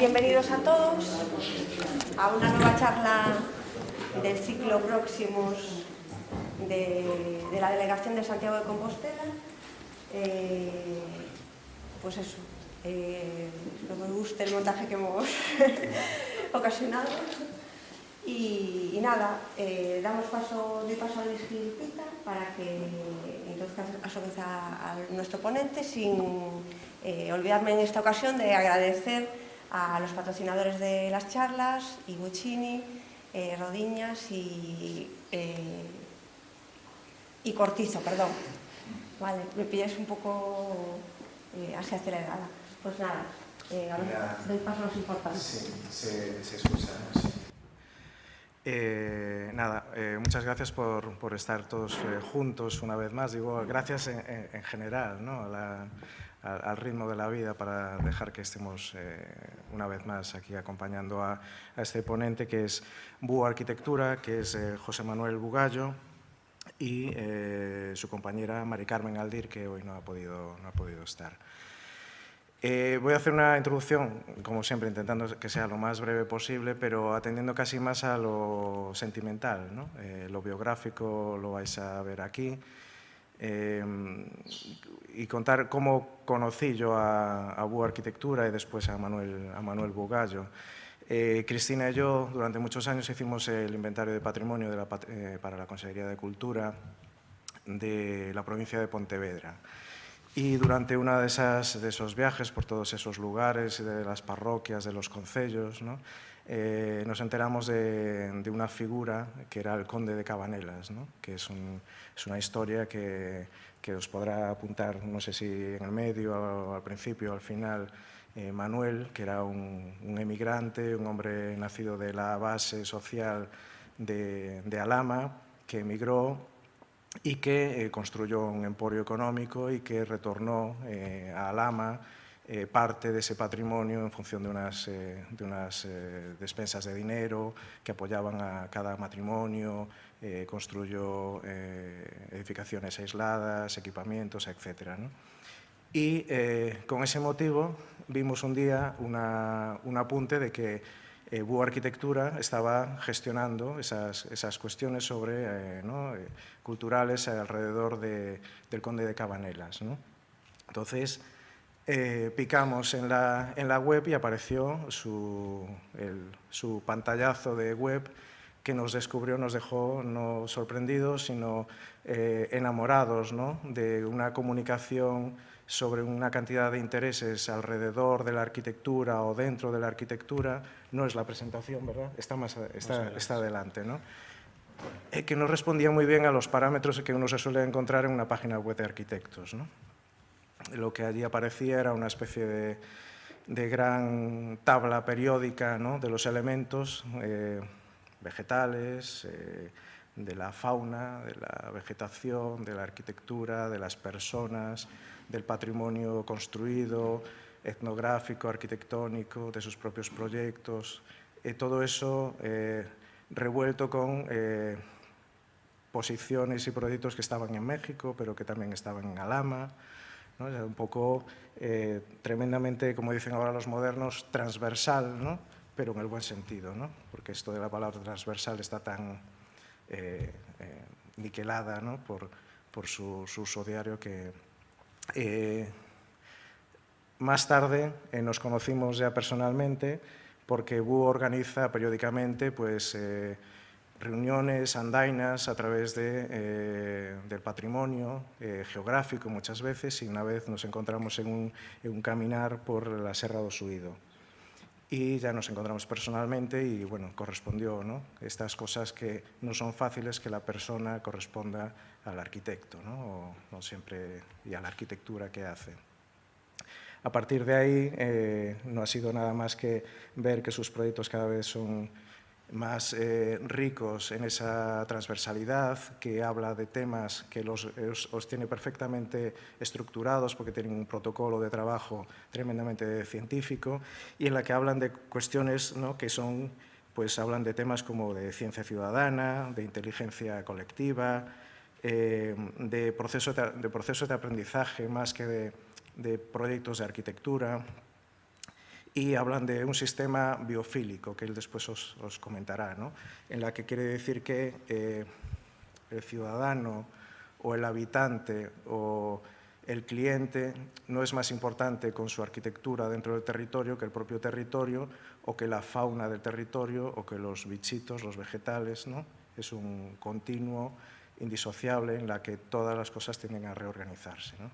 Bienvenidos a todos a una nueva charla del ciclo Próximos de la Delegación de Santiago de Compostela. Pues eso, espero que os guste el montaje que hemos ocasionado. Y nada, damos paso a Luis Gil Pita para que introduzca a su vez a nuestro ponente, sin olvidarme en esta ocasión de agradecer a los patrocinadores de las charlas, Iguchini, Rodiñas y Cortizo, perdón. Vale, me pilláis un poco así acelerada. Pues nada, ahora doy paso a los importantes. Sí, se excusa, sí. Muchas gracias por estar todos juntos una vez más. Digo, gracias en general, ¿no? al ritmo de la vida, para dejar que estemos una vez más aquí acompañando a este ponente, que es Búho Arquitectura, que es José Manuel Bugallo, y su compañera Mari Carmen Aldir, que hoy no ha podido estar. Voy a hacer una introducción, como siempre, intentando que sea lo más breve posible, pero atendiendo casi más a lo sentimental, ¿no? Lo biográfico lo vais a ver aquí, y contar cómo conocí yo a Búho Arquitectura y después a Manuel Bugallo. Cristina y yo durante muchos años hicimos el inventario de patrimonio para la Consejería de Cultura de la provincia de Pontevedra. Y durante uno de esos viajes por todos esos lugares, de las parroquias, de los concellos, ¿no? Nos enteramos de una figura que era el conde de Cabanelas, ¿no? Que es una historia que os podrá apuntar, no sé si en el medio o al principio o al final, Manuel, que era un emigrante, un hombre nacido de la base social de Alhama, que emigró y que construyó un emporio económico y que retornó a Alhama parte de ese patrimonio en función de unas despensas de dinero que apoyaban a cada matrimonio, construyó edificaciones aisladas, equipamientos, etc., ¿no? Y con ese motivo vimos un día un apunte de que Búho Arquitectura estaba gestionando esas cuestiones culturales alrededor del Conde de Cabanelas, ¿no? Entonces, picamos en la web y apareció su pantallazo de web, que nos dejó no sorprendidos, sino enamorados, ¿no? De una comunicación sobre una cantidad de intereses alrededor de la arquitectura o dentro de la arquitectura. No es la presentación, ¿verdad? Está adelante, ¿no? Que no respondía muy bien a los parámetros que uno se suele encontrar en una página web de arquitectos, ¿no? Lo que allí aparecía era una especie de gran tabla periódica, ¿no? De los elementos vegetales, de la fauna, de la vegetación, de la arquitectura, de las personas, del patrimonio construido, etnográfico, arquitectónico, de sus propios proyectos, todo eso revuelto con posiciones y proyectos que estaban en México, pero que también estaban en Alhama, ¿no? Era un poco tremendamente, como dicen ahora los modernos, transversal, ¿no? Pero en el buen sentido, ¿no? Porque esto de la palabra transversal está tan niquelada, ¿no? por su uso diario, que más tarde nos conocimos ya personalmente, porque Búho organiza periódicamente pues, reuniones, andainas a través del patrimonio geográfico muchas veces, y una vez nos encontramos en un caminar por la Serra do Suído. Y ya nos encontramos personalmente y, bueno, correspondió, ¿no? Estas cosas que no son fáciles, que la persona corresponda al arquitecto, ¿no? O no siempre, y a la arquitectura que hace. A partir de ahí, no ha sido nada más que ver que sus proyectos cada vez son más ricos en esa transversalidad, que habla de temas que los tiene perfectamente estructurados, porque tienen un protocolo de trabajo tremendamente científico, y en la que hablan de cuestiones, ¿no? Que son, pues hablan de temas como de ciencia ciudadana, de inteligencia colectiva, de procesos de aprendizaje más que de proyectos de arquitectura. y hablan de un sistema biofílico, que él después os comentará, ¿no? En la que quiere decir que el ciudadano o el habitante o el cliente no es más importante con su arquitectura dentro del territorio que el propio territorio o que la fauna del territorio o que los bichitos, los vegetales, ¿no? Es un continuo indisociable en la que todas las cosas tienden a reorganizarse, ¿no?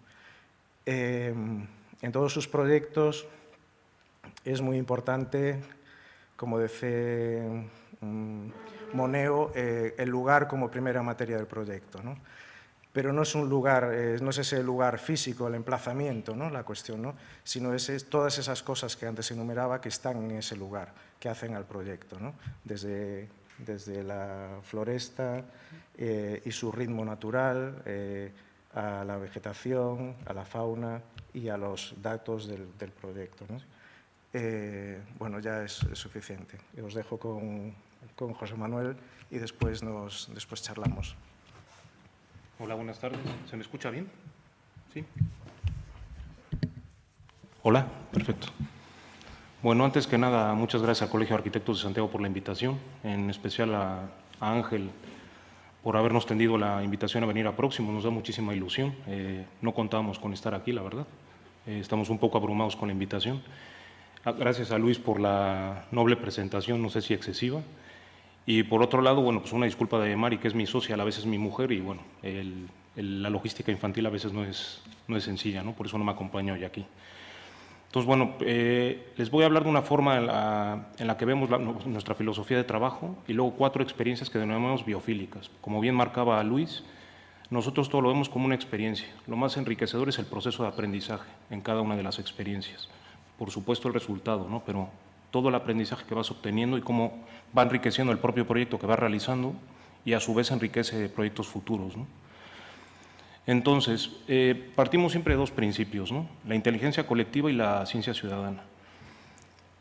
En todos sus proyectos es muy importante, como dice Moneo, el lugar como primera materia del proyecto, ¿no? Pero no es un lugar, no es ese lugar físico, el emplazamiento, ¿no? La cuestión, ¿no? Sino todas esas cosas que antes enumeraba que están en ese lugar, que hacen al proyecto, ¿no? Desde la floresta y su ritmo natural, a la vegetación, a la fauna y a los datos del proyecto, ¿no? Bueno, ya es suficiente. Os dejo con José Manuel y después charlamos. Hola, buenas tardes. ¿Se me escucha bien? ¿Sí? Hola, perfecto. Bueno, antes que nada, muchas gracias al Colegio de Arquitectos de Santiago por la invitación, en especial a Ángel por habernos tendido la invitación a venir a Próximo. Nos da muchísima ilusión. No contábamos con estar aquí, la verdad. Estamos un poco abrumados con la invitación. Gracias a Luis por la noble presentación, no sé si excesiva. Y por otro lado, bueno, pues una disculpa de Mari, que es mi socia, a veces es mi mujer, y bueno, la logística infantil a veces no es sencilla, ¿no? Por eso no me acompaña hoy aquí. Entonces, bueno, les voy a hablar de una forma en la que vemos nuestra filosofía de trabajo y luego 4 experiencias que denominamos biofílicas. Como bien marcaba Luis, nosotros todo lo vemos como una experiencia. Lo más enriquecedor es el proceso de aprendizaje en cada una de las experiencias. Por supuesto el resultado, ¿no? Pero todo el aprendizaje que vas obteniendo y cómo va enriqueciendo el propio proyecto que vas realizando y a su vez enriquece proyectos futuros, ¿no? Entonces, partimos siempre de 2 principios, ¿no? La inteligencia colectiva y la ciencia ciudadana.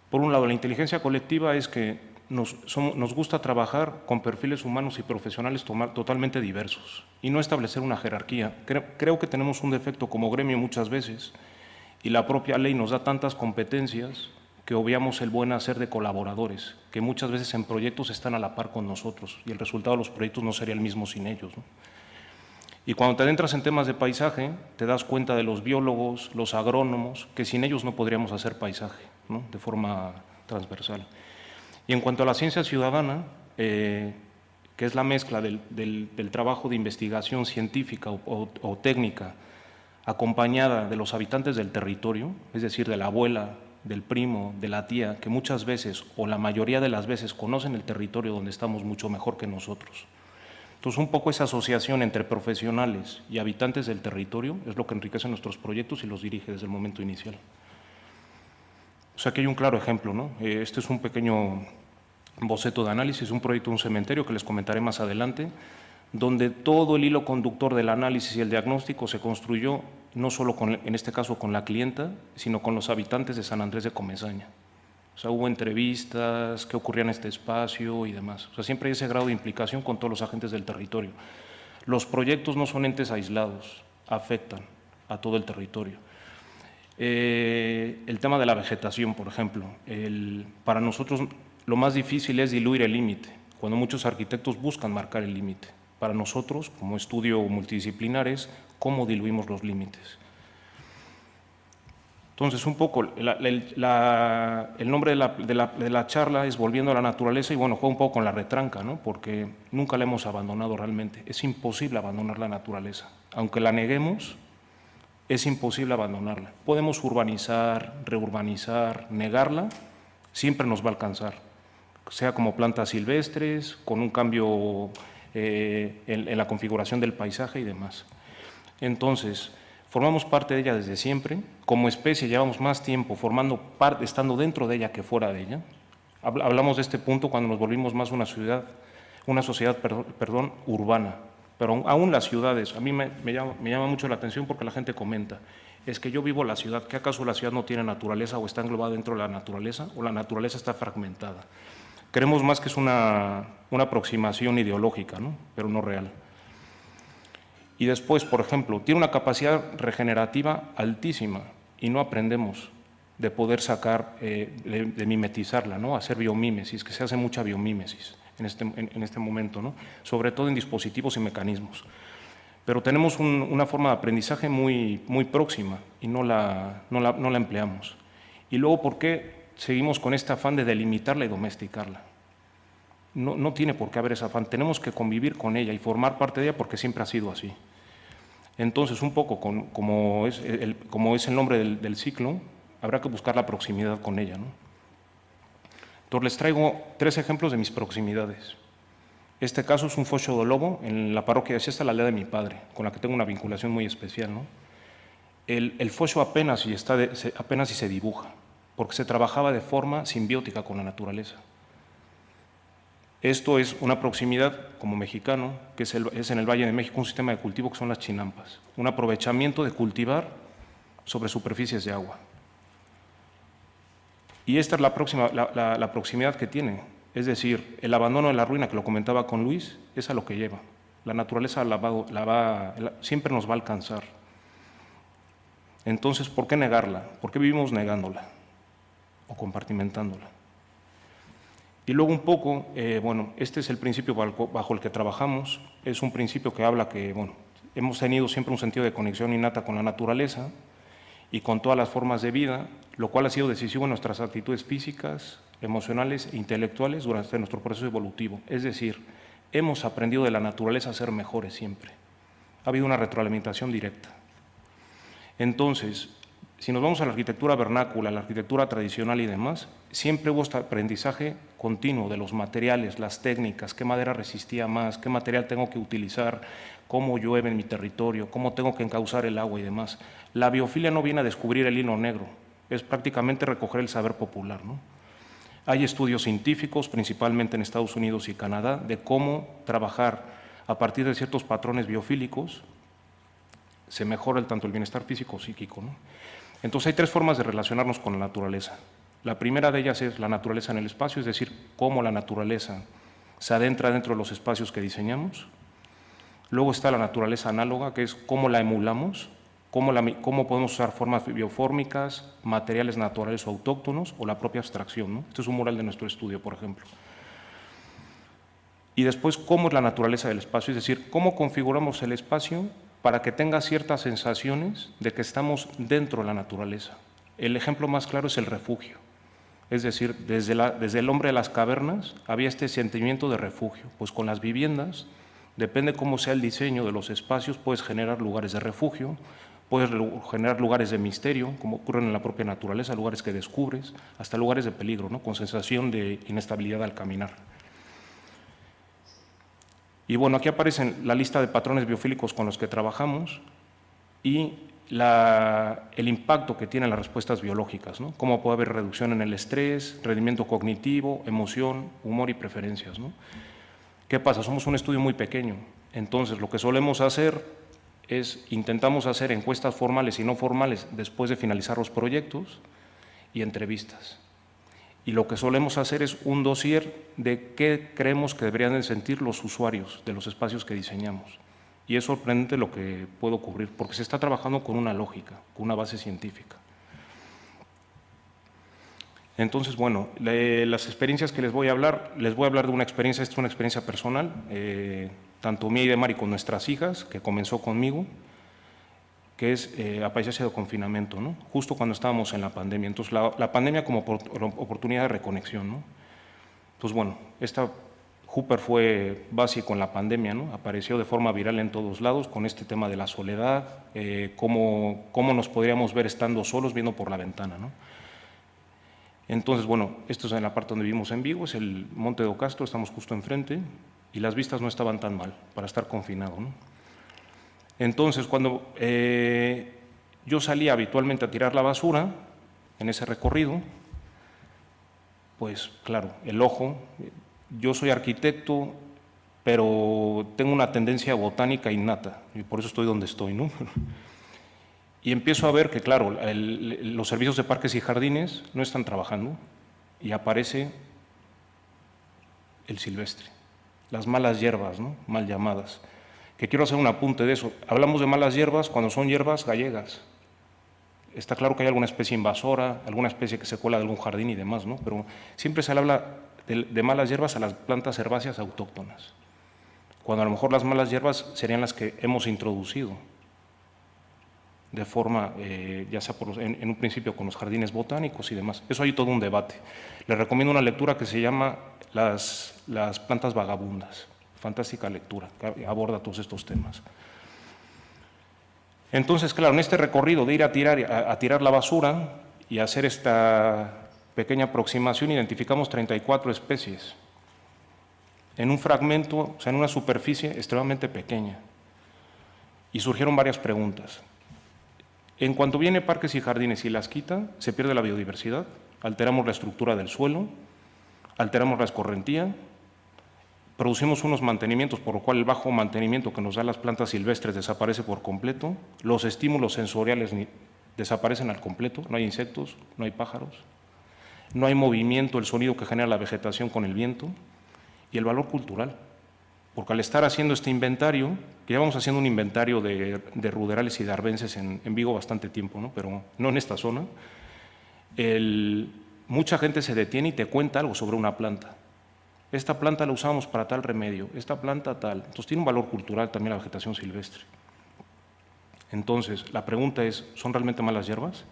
Por un lado, la inteligencia colectiva es que nos gusta trabajar con perfiles humanos y profesionales totalmente diversos y no establecer una jerarquía. Creo que tenemos un defecto como gremio muchas veces y la propia ley nos da tantas competencias que obviamos el buen hacer de colaboradores, que muchas veces en proyectos están a la par con nosotros y el resultado de los proyectos no sería el mismo sin ellos, ¿no? Y cuando te adentras en temas de paisaje, te das cuenta de los biólogos, los agrónomos, que sin ellos no podríamos hacer paisaje, ¿no? De forma transversal. Y en cuanto a la ciencia ciudadana, que es la mezcla del trabajo de investigación científica o técnica, acompañada de los habitantes del territorio, es decir, de la abuela, del primo, de la tía, que muchas veces o la mayoría de las veces conocen el territorio donde estamos mucho mejor que nosotros. Entonces, un poco esa asociación entre profesionales y habitantes del territorio es lo que enriquece nuestros proyectos y los dirige desde el momento inicial. O sea, aquí hay un claro ejemplo, ¿no? Este es un pequeño boceto de análisis, un proyecto de un cementerio que les comentaré más adelante, donde todo el hilo conductor del análisis y el diagnóstico se construyó no solo, en este caso, con la clienta, sino con los habitantes de San Andrés de Comesaña. O sea, hubo entrevistas, qué ocurría en este espacio y demás. O sea, siempre hay ese grado de implicación con todos los agentes del territorio. Los proyectos no son entes aislados, afectan a todo el territorio. El tema de la vegetación, por ejemplo. Para nosotros lo más difícil es diluir el límite, cuando muchos arquitectos buscan marcar el límite. Para nosotros, como estudio multidisciplinar, es cómo diluimos los límites. Entonces, un poco, el nombre de la charla es Volviendo a la Naturaleza y, bueno, juega un poco con la retranca, ¿no? Porque nunca la hemos abandonado realmente. Es imposible abandonar la naturaleza. Aunque la neguemos, es imposible abandonarla. Podemos urbanizar, reurbanizar, negarla, siempre nos va a alcanzar. Sea como plantas silvestres, con un cambio en la configuración del paisaje y demás. Entonces, formamos parte de ella desde siempre. Como especie llevamos más tiempo formando parte, estando dentro de ella que fuera de ella. Hablamos de este punto cuando nos volvimos más una sociedad urbana. Pero aún las ciudades, a mí me llama mucho la atención porque la gente comenta, es que yo vivo la ciudad, ¿que acaso la ciudad no tiene naturaleza o está englobada dentro de la naturaleza o la naturaleza está fragmentada? Creemos más que es una aproximación ideológica, ¿no? Pero no real. Y después, por ejemplo, tiene una capacidad regenerativa altísima y no aprendemos. de poder sacar, de mimetizarla, ¿no? Hacer biomímesis, que se hace mucha biomímesis en este momento, ¿no? Sobre todo en dispositivos y mecanismos. Pero tenemos una forma de aprendizaje muy próxima y no la empleamos. Y luego, ¿por qué seguimos con este afán de delimitarla y domesticarla? No tiene por qué haber ese afán, tenemos que convivir con ella y formar parte de ella porque siempre ha sido así. Entonces, un poco como es el nombre del ciclo, habrá que buscar la proximidad con ella, ¿no? Entonces, les traigo 3 ejemplos de mis proximidades. Este caso es un focho do lobo en la parroquia de Sesta, la aldea de mi padre, con la que tengo una vinculación muy especial, ¿no? El focho apenas si se dibuja, porque se trabajaba de forma simbiótica con la naturaleza. Esto es una proximidad, como mexicano, que es en el Valle de México un sistema de cultivo que son las chinampas, un aprovechamiento de cultivar sobre superficies de agua. Y esta es la proximidad que tiene, es decir, el abandono de la ruina, que lo comentaba con Luis, es a lo que lleva. La naturaleza siempre nos va a alcanzar. Entonces, ¿por qué negarla? ¿Por qué vivimos negándola o compartimentándola? Y luego un poco, bueno, este es el principio bajo el que trabajamos, es un principio que habla que, bueno, hemos tenido siempre un sentido de conexión innata con la naturaleza y con todas las formas de vida, lo cual ha sido decisivo en nuestras actitudes físicas, emocionales e intelectuales durante nuestro proceso evolutivo. Es decir, hemos aprendido de la naturaleza a ser mejores siempre. Ha habido una retroalimentación directa. Entonces, si nos vamos a la arquitectura vernácula, la arquitectura tradicional y demás, siempre hubo este aprendizaje continuo de los materiales, las técnicas, qué madera resistía más, qué material tengo que utilizar, cómo llueve en mi territorio, cómo tengo que encauzar el agua y demás. La biofilia no viene a descubrir el hilo negro, es prácticamente recoger el saber popular, ¿no? Hay estudios científicos, principalmente en Estados Unidos y Canadá, de cómo trabajar a partir de ciertos patrones biofílicos, se mejora tanto el bienestar físico o psíquico, ¿no? Entonces hay 3 formas de relacionarnos con la naturaleza. La primera de ellas es la naturaleza en el espacio, es decir, cómo la naturaleza se adentra dentro de los espacios que diseñamos. Luego está la naturaleza análoga, que es cómo la emulamos, cómo podemos usar formas biofórmicas, materiales naturales o autóctonos, o la propia abstracción, ¿no? Este es un mural de nuestro estudio, por ejemplo. Y después, cómo es la naturaleza del espacio, es decir, cómo configuramos el espacio para que tenga ciertas sensaciones de que estamos dentro de la naturaleza. El ejemplo más claro es el refugio. Es decir, desde el hombre de las cavernas había este sentimiento de refugio. Pues con las viviendas, depende cómo sea el diseño de los espacios, puedes generar lugares de refugio, puedes generar lugares de misterio, como ocurren en la propia naturaleza, lugares que descubres, hasta lugares de peligro, ¿no? Con sensación de inestabilidad al caminar. Y bueno, aquí aparecen la lista de patrones biofílicos con los que trabajamos y el impacto que tienen las respuestas biológicas, ¿no? Cómo puede haber reducción en el estrés, rendimiento cognitivo, emoción, humor y preferencias, ¿no? ¿Qué pasa? Somos un estudio muy pequeño, entonces lo que solemos hacer intentamos hacer encuestas formales y no formales después de finalizar los proyectos y entrevistas. Y lo que solemos hacer es un dossier de qué creemos que deberían de sentir los usuarios de los espacios que diseñamos. Y es sorprendente lo que puede ocurrir, porque se está trabajando con una lógica, con una base científica. Entonces, bueno, las experiencias que les voy a hablar de una experiencia, esta es una experiencia personal, tanto mía y de Mari con nuestras hijas, que comenzó conmigo, que es a paisaje de confinamiento, ¿no? Justo cuando estábamos en la pandemia. Entonces, la pandemia como oportunidad de reconexión, ¿no? Entonces, bueno, esta Hooper fue básico en la pandemia, ¿no? Apareció de forma viral en todos lados con este tema de la soledad, cómo nos podríamos ver estando solos viendo por la ventana, ¿no? Entonces, bueno, esto es en la parte donde vivimos en Vigo, es el Monte do Castro, estamos justo enfrente, y las vistas no estaban tan mal para estar confinado, ¿no? Entonces, cuando yo salía habitualmente a tirar la basura en ese recorrido, pues claro, el ojo, yo soy arquitecto, pero tengo una tendencia botánica innata, y por eso estoy donde estoy, ¿no? Y empiezo a ver que, claro, los servicios de parques y jardines no están trabajando, y aparece el silvestre, las malas hierbas, ¿no? Mal llamadas. Que quiero hacer un apunte de eso. Hablamos de malas hierbas cuando son hierbas gallegas. está claro que hay alguna especie invasora, alguna especie que se cuela de algún jardín y demás, ¿no? Pero siempre se le habla de malas hierbas a las plantas herbáceas autóctonas, cuando a lo mejor las malas hierbas serían las que hemos introducido de forma, ya sea en un principio con los jardines botánicos y demás. Eso hay todo un debate. Les recomiendo una lectura que se llama Las plantas vagabundas. Fantástica lectura, que aborda todos estos temas. Entonces, claro, en este recorrido de ir a tirar la basura y hacer esta pequeña aproximación, identificamos 34 especies en un fragmento, o sea, en una superficie extremadamente pequeña. Y surgieron varias preguntas. En cuanto viene Parques y Jardines y las quita, se pierde la biodiversidad, alteramos la estructura del suelo, alteramos la escorrentía, producimos unos mantenimientos, por lo cual el bajo mantenimiento que nos dan las plantas silvestres desaparece por completo, los estímulos sensoriales desaparecen al completo, no hay insectos, no hay pájaros, no hay movimiento, el sonido que genera la vegetación con el viento, y el valor cultural, porque al estar haciendo este inventario, que ya vamos haciendo un inventario de ruderales y de arbences en Vigo bastante tiempo, ¿no? Pero no en esta zona, mucha gente se detiene y te cuenta algo sobre una planta. Esta planta la usamos para tal remedio, esta planta tal. Entonces tiene un valor cultural también la vegetación silvestre. Entonces, la pregunta es, ¿son realmente malas hierbas?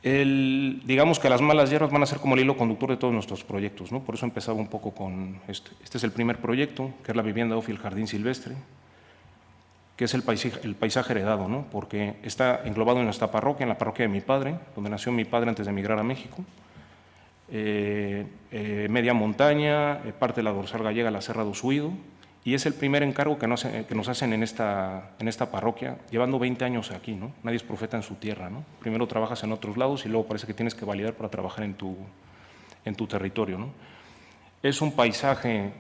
Digamos que las malas hierbas van a ser como el hilo conductor de todos nuestros proyectos, ¿no? Por eso empezaba un poco con este. Este es el primer proyecto, que es la vivienda Ofi, el jardín silvestre, que es el paisaje heredado, ¿no? Porque está englobado en nuestra parroquia, en la parroquia de mi padre, donde nació mi padre antes de emigrar a México. Media montaña, parte de la dorsal gallega, la Serra do Suído, y es el primer encargo que nos hacen en esta parroquia, llevando 20 años aquí, ¿no? Nadie es profeta en su tierra, ¿no? Primero trabajas en otros lados y luego parece que tienes que validar para trabajar en tu territorio, ¿no? Es un paisaje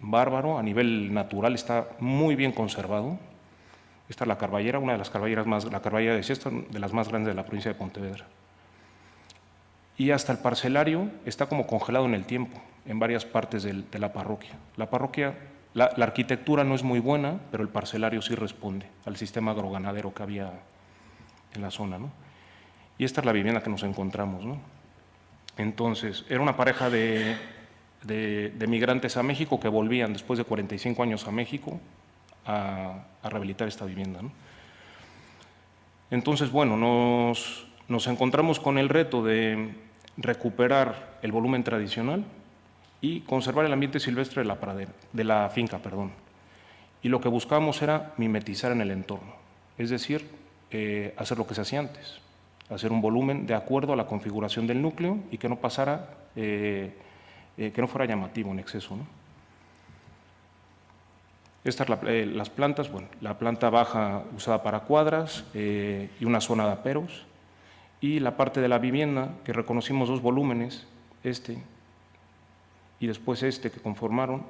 bárbaro, a nivel natural está muy bien conservado. Esta es la carballera, una de las carballeras la carballera de Siesta, de las más grandes de la provincia de Pontevedra. Y hasta el parcelario está como congelado en el tiempo, en varias partes de la parroquia. La arquitectura no es muy buena, pero el parcelario sí responde al sistema agroganadero que había en la zona, ¿no? Y esta es la vivienda que nos encontramos, ¿no? Entonces, era una pareja de migrantes a México que volvían después de 45 años a México a rehabilitar esta vivienda, ¿no? Entonces, bueno, nos encontramos con el reto de recuperar el volumen tradicional y conservar el ambiente silvestre de la finca, perdón. Y lo que buscábamos era mimetizar en el entorno, es decir, hacer lo que se hacía antes, hacer un volumen de acuerdo a la configuración del núcleo y que no pasara, que no fuera llamativo en exceso, ¿no? Estas las plantas, bueno, la planta baja usada para cuadras y una zona de aperos, y la parte de la vivienda, que reconocimos dos volúmenes, y después que conformaron.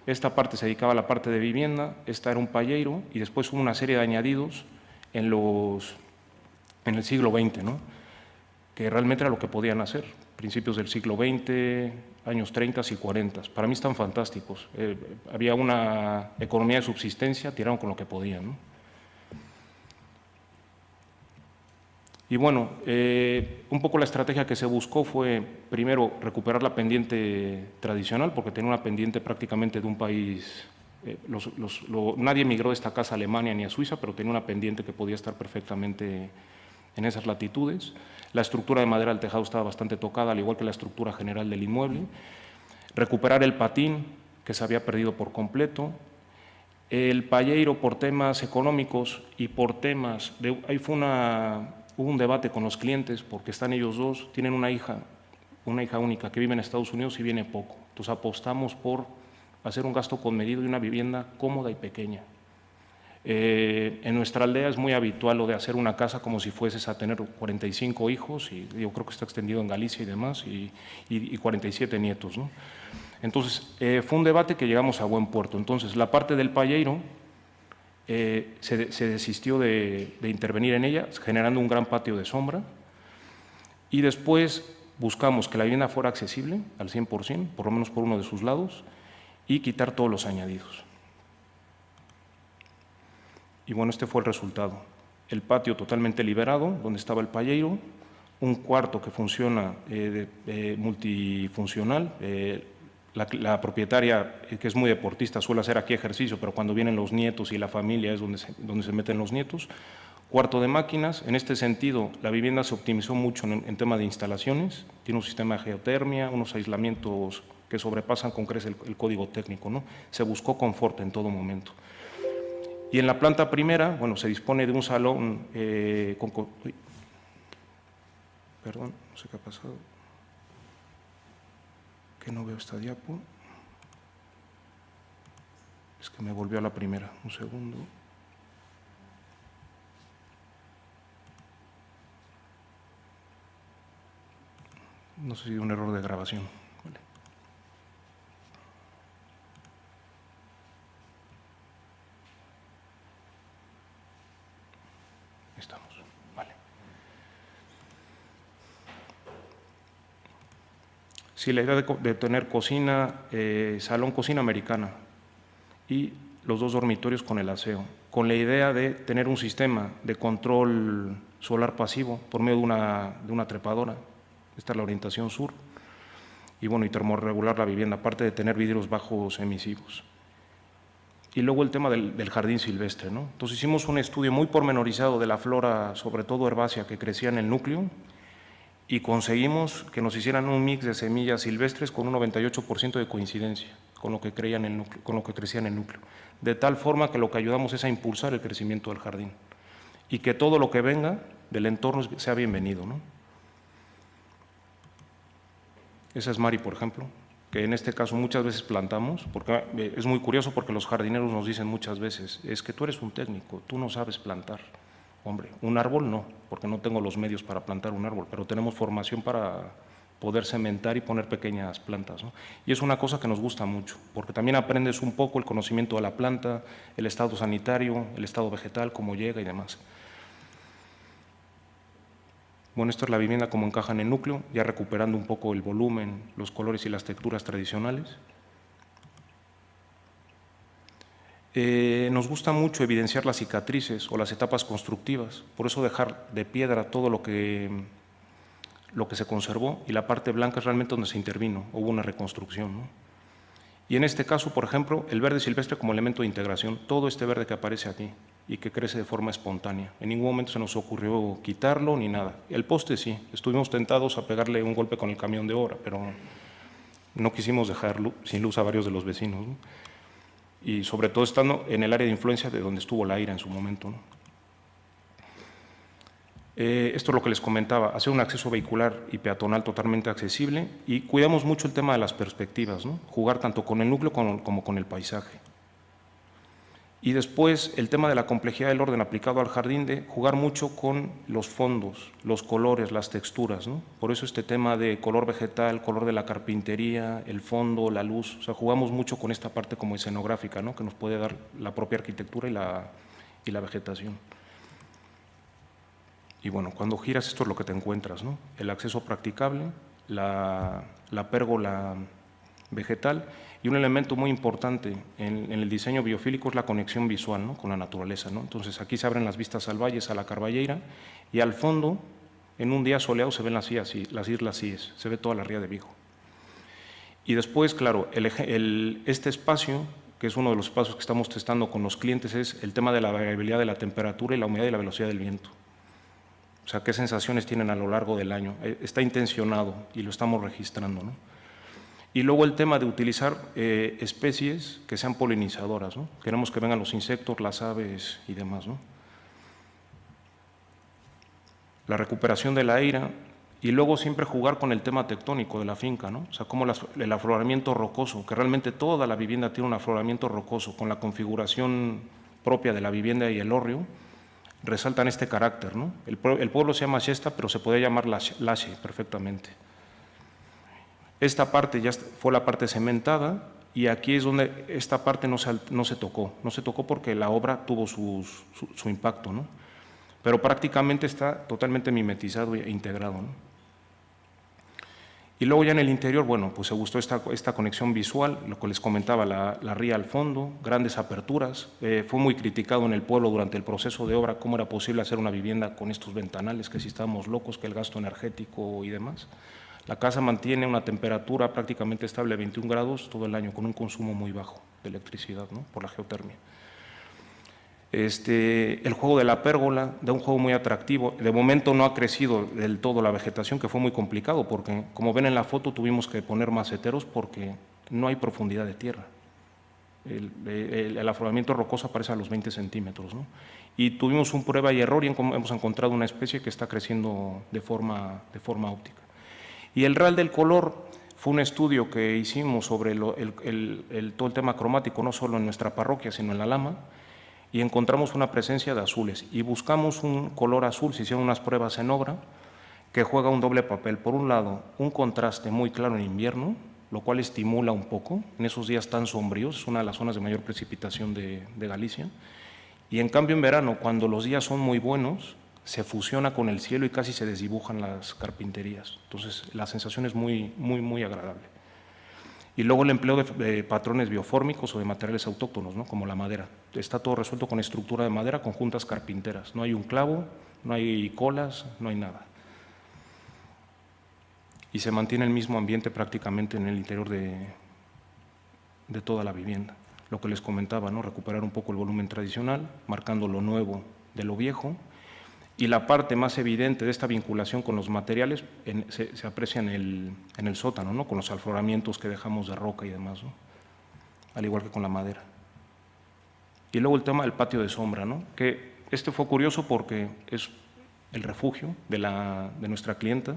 Esta parte se dedicaba a la parte de vivienda, esta era un palleiro, y después hubo una serie de añadidos en el siglo XX, ¿no? Que realmente era lo que podían hacer, principios del siglo XX, años 30 y 40. Para mí están fantásticos. Había una economía de subsistencia, tiraron con lo que podían, ¿no? Y bueno, un poco la estrategia que se buscó fue, primero, recuperar la pendiente tradicional, porque tenía una pendiente prácticamente de un país, nadie emigró de esta casa a Alemania ni a Suiza, pero tenía una pendiente que podía estar perfectamente en esas latitudes. La estructura de madera del tejado estaba bastante tocada, al igual que la estructura general del inmueble. Recuperar el patín, que se había perdido por completo. El palleiro, por temas económicos y por temas hubo un debate con los clientes, porque están ellos dos, tienen una hija única que vive en Estados Unidos y viene poco. Entonces apostamos por hacer un gasto comedido y una vivienda cómoda y pequeña. En nuestra aldea es muy habitual lo de hacer una casa como si fueses a tener 45 hijos, y yo creo que está extendido en Galicia y demás, y 47 nietos, ¿no? Entonces, fue un debate que llegamos a buen puerto. Entonces, la parte del palleiro, se desistió de intervenir en ella, generando un gran patio de sombra, y después buscamos que la vivienda fuera accesible al 100%, por lo menos por uno de sus lados, y quitar todos los añadidos. Y bueno, este fue el resultado. el patio totalmente liberado, donde estaba el palleiro, un cuarto que funciona multifuncional. La propietaria, que es muy deportista, suele hacer aquí ejercicio, pero cuando vienen los nietos y la familia es donde se meten los nietos. Cuarto de máquinas. En este sentido, la vivienda se optimizó mucho en tema de instalaciones, tiene un sistema de geotermia, unos aislamientos que sobrepasan con creces el código técnico, ¿no? Se buscó confort en todo momento. Y en la planta primera, bueno, se dispone de un salón perdón, no sé qué ha pasado, que no veo esta diapo. Es que me volvió a la primera, un segundo. No sé si un error de grabación. Vale. Estamos. Vale. Sí, la idea de tener cocina, salón, cocina americana y los 2 dormitorios con el aseo, con la idea de tener un sistema de control solar pasivo por medio de una trepadora. Esta es la orientación sur. Y bueno, y termorregular la vivienda, aparte de tener vidrios bajos emisivos. Y luego el tema del jardín silvestre, ¿no? Entonces hicimos un estudio muy pormenorizado de la flora, sobre todo herbácea, que crecía en el núcleo, y conseguimos que nos hicieran un mix de semillas silvestres con un 98% de coincidencia con lo que crecía en el núcleo. De tal forma que lo que ayudamos es a impulsar el crecimiento del jardín y que todo lo que venga del entorno sea bienvenido, ¿no? Esa es Mari, por ejemplo, que en este caso muchas veces plantamos, porque es muy curioso porque los jardineros nos dicen muchas veces, es que tú eres un técnico, tú no sabes plantar. Hombre, un árbol no, porque no tengo los medios para plantar un árbol, pero tenemos formación para poder cementar y poner pequeñas plantas, ¿no? Y es una cosa que nos gusta mucho, porque también aprendes un poco el conocimiento de la planta, el estado sanitario, el estado vegetal, cómo llega y demás. Bueno, esta es la vivienda como encaja en el núcleo, ya recuperando un poco el volumen, los colores y las texturas tradicionales. Nos gusta mucho evidenciar las cicatrices o las etapas constructivas, por eso dejar de piedra todo lo que se conservó, y la parte blanca es realmente donde se intervino, hubo una reconstrucción, ¿no? Y en este caso, por ejemplo, el verde silvestre como elemento de integración, todo este verde que aparece aquí y que crece de forma espontánea. En ningún momento se nos ocurrió quitarlo ni nada. El poste sí, estuvimos tentados a pegarle un golpe con el camión de obra, pero no quisimos dejar sin luz a varios de los vecinos, ¿no? Y sobre todo estando en el área de influencia de donde estuvo la AIRA en su momento, ¿no? Esto es lo que les comentaba, hacer un acceso vehicular y peatonal totalmente accesible, y cuidamos mucho el tema de las perspectivas, ¿no? Jugar tanto con el núcleo como con el paisaje. Y después el tema de la complejidad del orden aplicado al jardín, de jugar mucho con los fondos, los colores, las texturas, ¿no? Por eso este tema de color vegetal, color de la carpintería, el fondo, la luz, o sea, jugamos mucho con esta parte como escenográfica, ¿no? Que nos puede dar la propia arquitectura y la vegetación. Y bueno, cuando giras esto es lo que te encuentras, ¿no? El acceso practicable, la pérgola vegetal, y un elemento muy importante en el diseño biofílico es la conexión visual, ¿no? Con la naturaleza, ¿no? Entonces aquí se abren las vistas al valles, a la Carballeira, y al fondo, en un día soleado, se ven las Islas Cíes, se ve toda la ría de Vigo. Y después, claro, este espacio, que es uno de los espacios que estamos testando con los clientes, es el tema de la variabilidad de la temperatura y la humedad y la velocidad del viento. O sea, qué sensaciones tienen a lo largo del año. Está intencionado y lo estamos registrando, ¿no? Y luego el tema de utilizar especies que sean polinizadoras, ¿no? Queremos que vengan los insectos, las aves y demás, ¿no? La recuperación de la AIRA, y luego siempre jugar con el tema tectónico de la finca, ¿no? O sea, como el afloramiento rocoso, que realmente toda la vivienda tiene un afloramiento rocoso, con la configuración propia de la vivienda y el hórreo, resaltan este carácter, ¿no? El pueblo se llama Xesta, pero se podría llamar Laxe perfectamente. Esta parte ya fue la parte cementada, y aquí es donde esta parte no se tocó porque la obra tuvo su impacto, ¿no? Pero prácticamente está totalmente mimetizado e integrado, ¿no? Y luego ya en el interior, bueno, pues se gustó esta conexión visual, lo que les comentaba, la ría al fondo, grandes aperturas. Fue muy criticado en el pueblo durante el proceso de obra cómo era posible hacer una vivienda con estos ventanales, que si estábamos locos, que el gasto energético y demás. La casa mantiene una temperatura prácticamente estable de 21 grados todo el año, con un consumo muy bajo de electricidad, ¿no?, por la geotermia. El juego de la pérgola da un juego muy atractivo. De momento no ha crecido del todo la vegetación, que fue muy complicado, porque como ven en la foto tuvimos que poner maceteros porque no hay profundidad de tierra. El afloramiento rocoso aparece a los 20 centímetros, ¿no? Y tuvimos un prueba y error y hemos encontrado una especie que está creciendo de forma óptica. Y el RAL del color fue un estudio que hicimos sobre todo el tema cromático, no solo en nuestra parroquia, sino en la Lama, y encontramos una presencia de azules y buscamos un color azul. Se hicieron unas pruebas en obra que juega un doble papel. Por un lado, un contraste muy claro en invierno, lo cual estimula un poco en esos días tan sombríos, es una de las zonas de mayor precipitación de Galicia, y en cambio en verano, cuando los días son muy buenos, se fusiona con el cielo y casi se desdibujan las carpinterías. Entonces la sensación es muy, muy, muy agradable. Y luego el empleo de patrones biofórmicos o de materiales autóctonos, ¿no?, como la madera. Está todo resuelto con estructura de madera, con juntas carpinteras. No hay un clavo, no hay colas, no hay nada. Y se mantiene el mismo ambiente prácticamente en el interior de toda la vivienda. Lo que les comentaba, ¿no?, recuperar un poco el volumen tradicional, marcando lo nuevo de lo viejo. Y la parte más evidente de esta vinculación con los materiales se aprecia en el sótano, ¿no?, con los afloramientos que dejamos de roca y demás, ¿no?, al igual que con la madera. Y luego el tema del patio de sombra, ¿no?, que fue curioso porque es el refugio de nuestra clienta.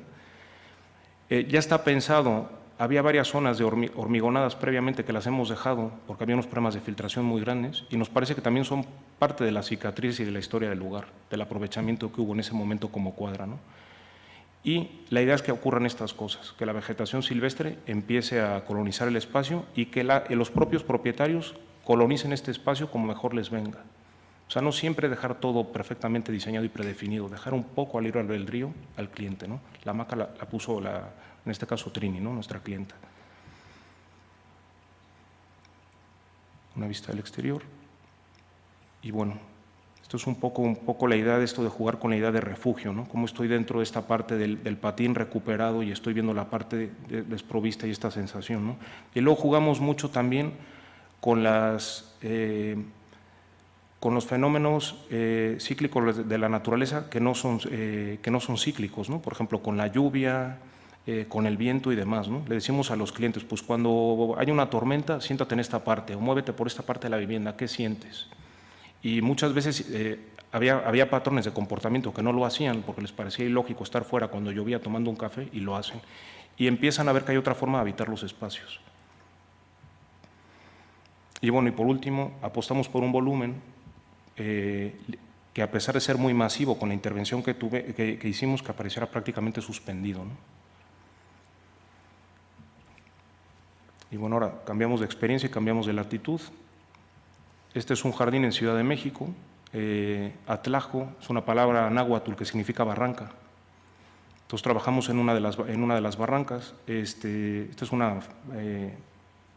Ya está pensado, había varias zonas de hormigonadas previamente que las hemos dejado porque había unos problemas de filtración muy grandes y nos parece que también son parte de la cicatriz y de la historia del lugar, del aprovechamiento que hubo en ese momento como cuadra, ¿no? Y la idea es que ocurran estas cosas, que la vegetación silvestre empiece a colonizar el espacio y que los propios propietarios colonicen este espacio como mejor les venga. O sea, no siempre dejar todo perfectamente diseñado y predefinido, dejar un poco al libre albedrío al cliente, ¿no? La hamaca la puso, en este caso, Trini, ¿no?, nuestra clienta. Una vista del exterior. Y bueno, esto es un poco la idea de esto de jugar con la idea de refugio, ¿no? Cómo estoy dentro de esta parte del patín recuperado y estoy viendo la parte desprovista y esta sensación, ¿no? Y luego jugamos mucho también con los fenómenos cíclicos de la naturaleza que no son cíclicos, ¿no? Por ejemplo, con la lluvia, con el viento y demás, ¿no? Le decimos a los clientes, pues cuando hay una tormenta, siéntate en esta parte o muévete por esta parte de la vivienda, ¿qué sientes? Y muchas veces había patrones de comportamiento que no lo hacían porque les parecía ilógico estar fuera cuando llovía tomando un café, y lo hacen. Y empiezan a ver que hay otra forma de habitar los espacios. Y bueno, y por último, apostamos por un volumen que a pesar de ser muy masivo con la intervención que hicimos, que apareciera prácticamente suspendido, ¿no? Y bueno, ahora cambiamos de experiencia y cambiamos de latitud. Este es un jardín en Ciudad de México. Atlajo es una palabra náhuatl que significa barranca. Entonces trabajamos en una de las barrancas. Esta es una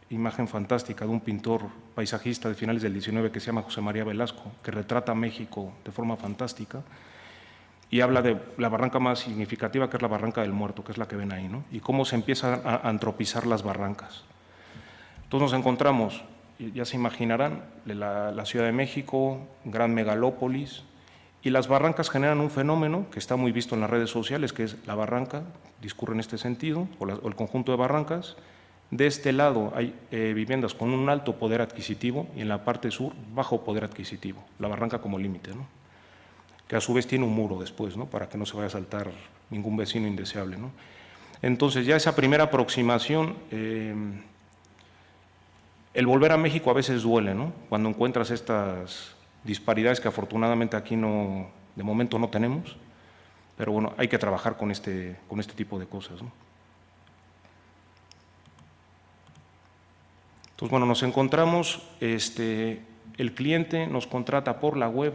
imagen fantástica de un pintor paisajista de finales del 19 que se llama José María Velasco, que retrata México de forma fantástica y habla de la barranca más significativa, que es la Barranca del Muerto, que es la que ven ahí, ¿no? Y cómo se empiezan a antropizar las barrancas. Entonces nos encontramos, ya se imaginarán, la Ciudad de México, gran megalópolis, y las barrancas generan un fenómeno que está muy visto en las redes sociales, que es la barranca, discurre en este sentido, o el conjunto de barrancas. De este lado hay viviendas con un alto poder adquisitivo y en la parte sur bajo poder adquisitivo, la barranca como límite, ¿no?, que a su vez tiene un muro después, ¿no?, para que no se vaya a saltar ningún vecino indeseable, ¿no? Entonces ya esa primera aproximación, el volver a México a veces duele, ¿no?, cuando encuentras estas disparidades que afortunadamente aquí de momento no tenemos, pero bueno, hay que trabajar con este tipo de cosas, ¿no? Entonces, bueno, nos encontramos, el cliente nos contrata por la web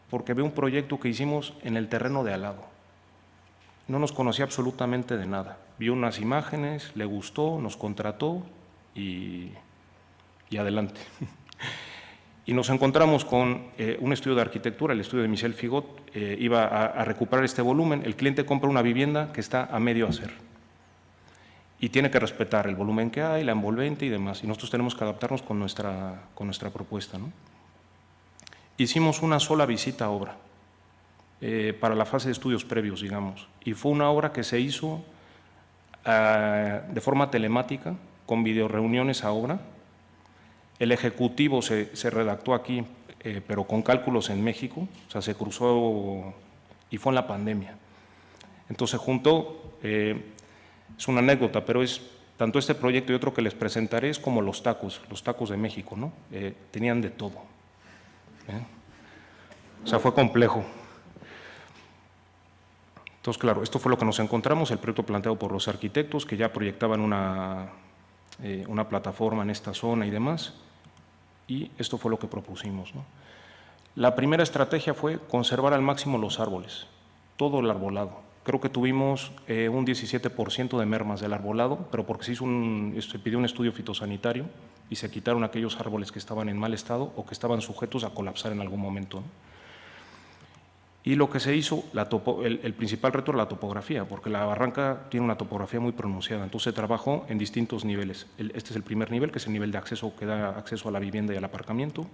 porque ve un proyecto que hicimos en el terreno de al lado. No nos conocía absolutamente de nada. vio unas imágenes, le gustó, nos contrató y adelante. Y nos encontramos con un estudio de arquitectura, el estudio de Michel Figot, iba a recuperar este volumen. El cliente compra una vivienda que está a medio hacer y tiene que respetar el volumen que hay, la envolvente y demás, y nosotros tenemos que adaptarnos con nuestra propuesta, ¿no? Hicimos una sola visita a obra para la fase de estudios previos, digamos, y fue una obra que se hizo de forma telemática, con videoreuniones a obra. El ejecutivo se redactó aquí, pero con cálculos en México, o sea, se cruzó y fue en la pandemia. Entonces se juntó, es una anécdota, pero es tanto este proyecto y otro que les presentaré es como los tacos de México, ¿no? Tenían de todo. O sea, fue complejo. Entonces, claro, esto fue lo que nos encontramos, el proyecto planteado por los arquitectos que ya proyectaban una plataforma en esta zona y demás, y esto fue lo que propusimos, ¿no? La primera estrategia fue conservar al máximo los árboles, todo el arbolado. Creo que tuvimos un 17% de mermas del arbolado, pero porque se pidió un estudio fitosanitario y se quitaron aquellos árboles que estaban en mal estado o que estaban sujetos a colapsar en algún momento, ¿no? Y lo que se hizo, el principal reto era la topografía, porque la barranca tiene una topografía muy pronunciada, entonces se trabajó en distintos niveles. Este es el primer nivel, que es el nivel de acceso que da acceso a la vivienda y al aparcamiento.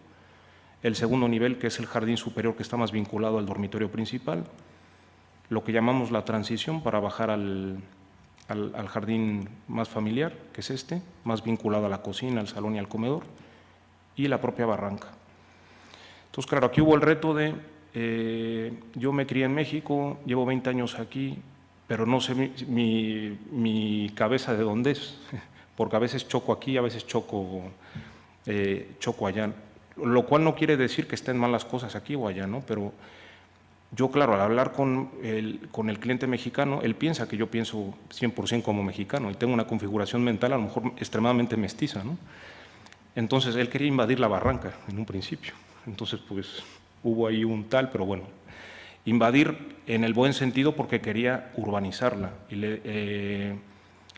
El segundo nivel, que es el jardín superior, que está más vinculado al dormitorio principal. Lo que llamamos la transición para bajar al jardín más familiar, que es este, más vinculado a la cocina, al salón y al comedor, y la propia barranca. Entonces, claro, aquí hubo el reto de yo me crié en México, llevo 20 años aquí, pero no sé mi cabeza de dónde es, porque a veces choco aquí, a veces choco allá, lo cual no quiere decir que estén mal las cosas aquí o allá, ¿no? Pero yo, claro, al hablar con el cliente mexicano, él piensa que yo pienso 100% como mexicano y tengo una configuración mental a lo mejor extremadamente mestiza, ¿no? Entonces, él quería invadir la barranca en un principio, entonces pues hubo ahí un tal, pero bueno, invadir en el buen sentido porque quería urbanizarla y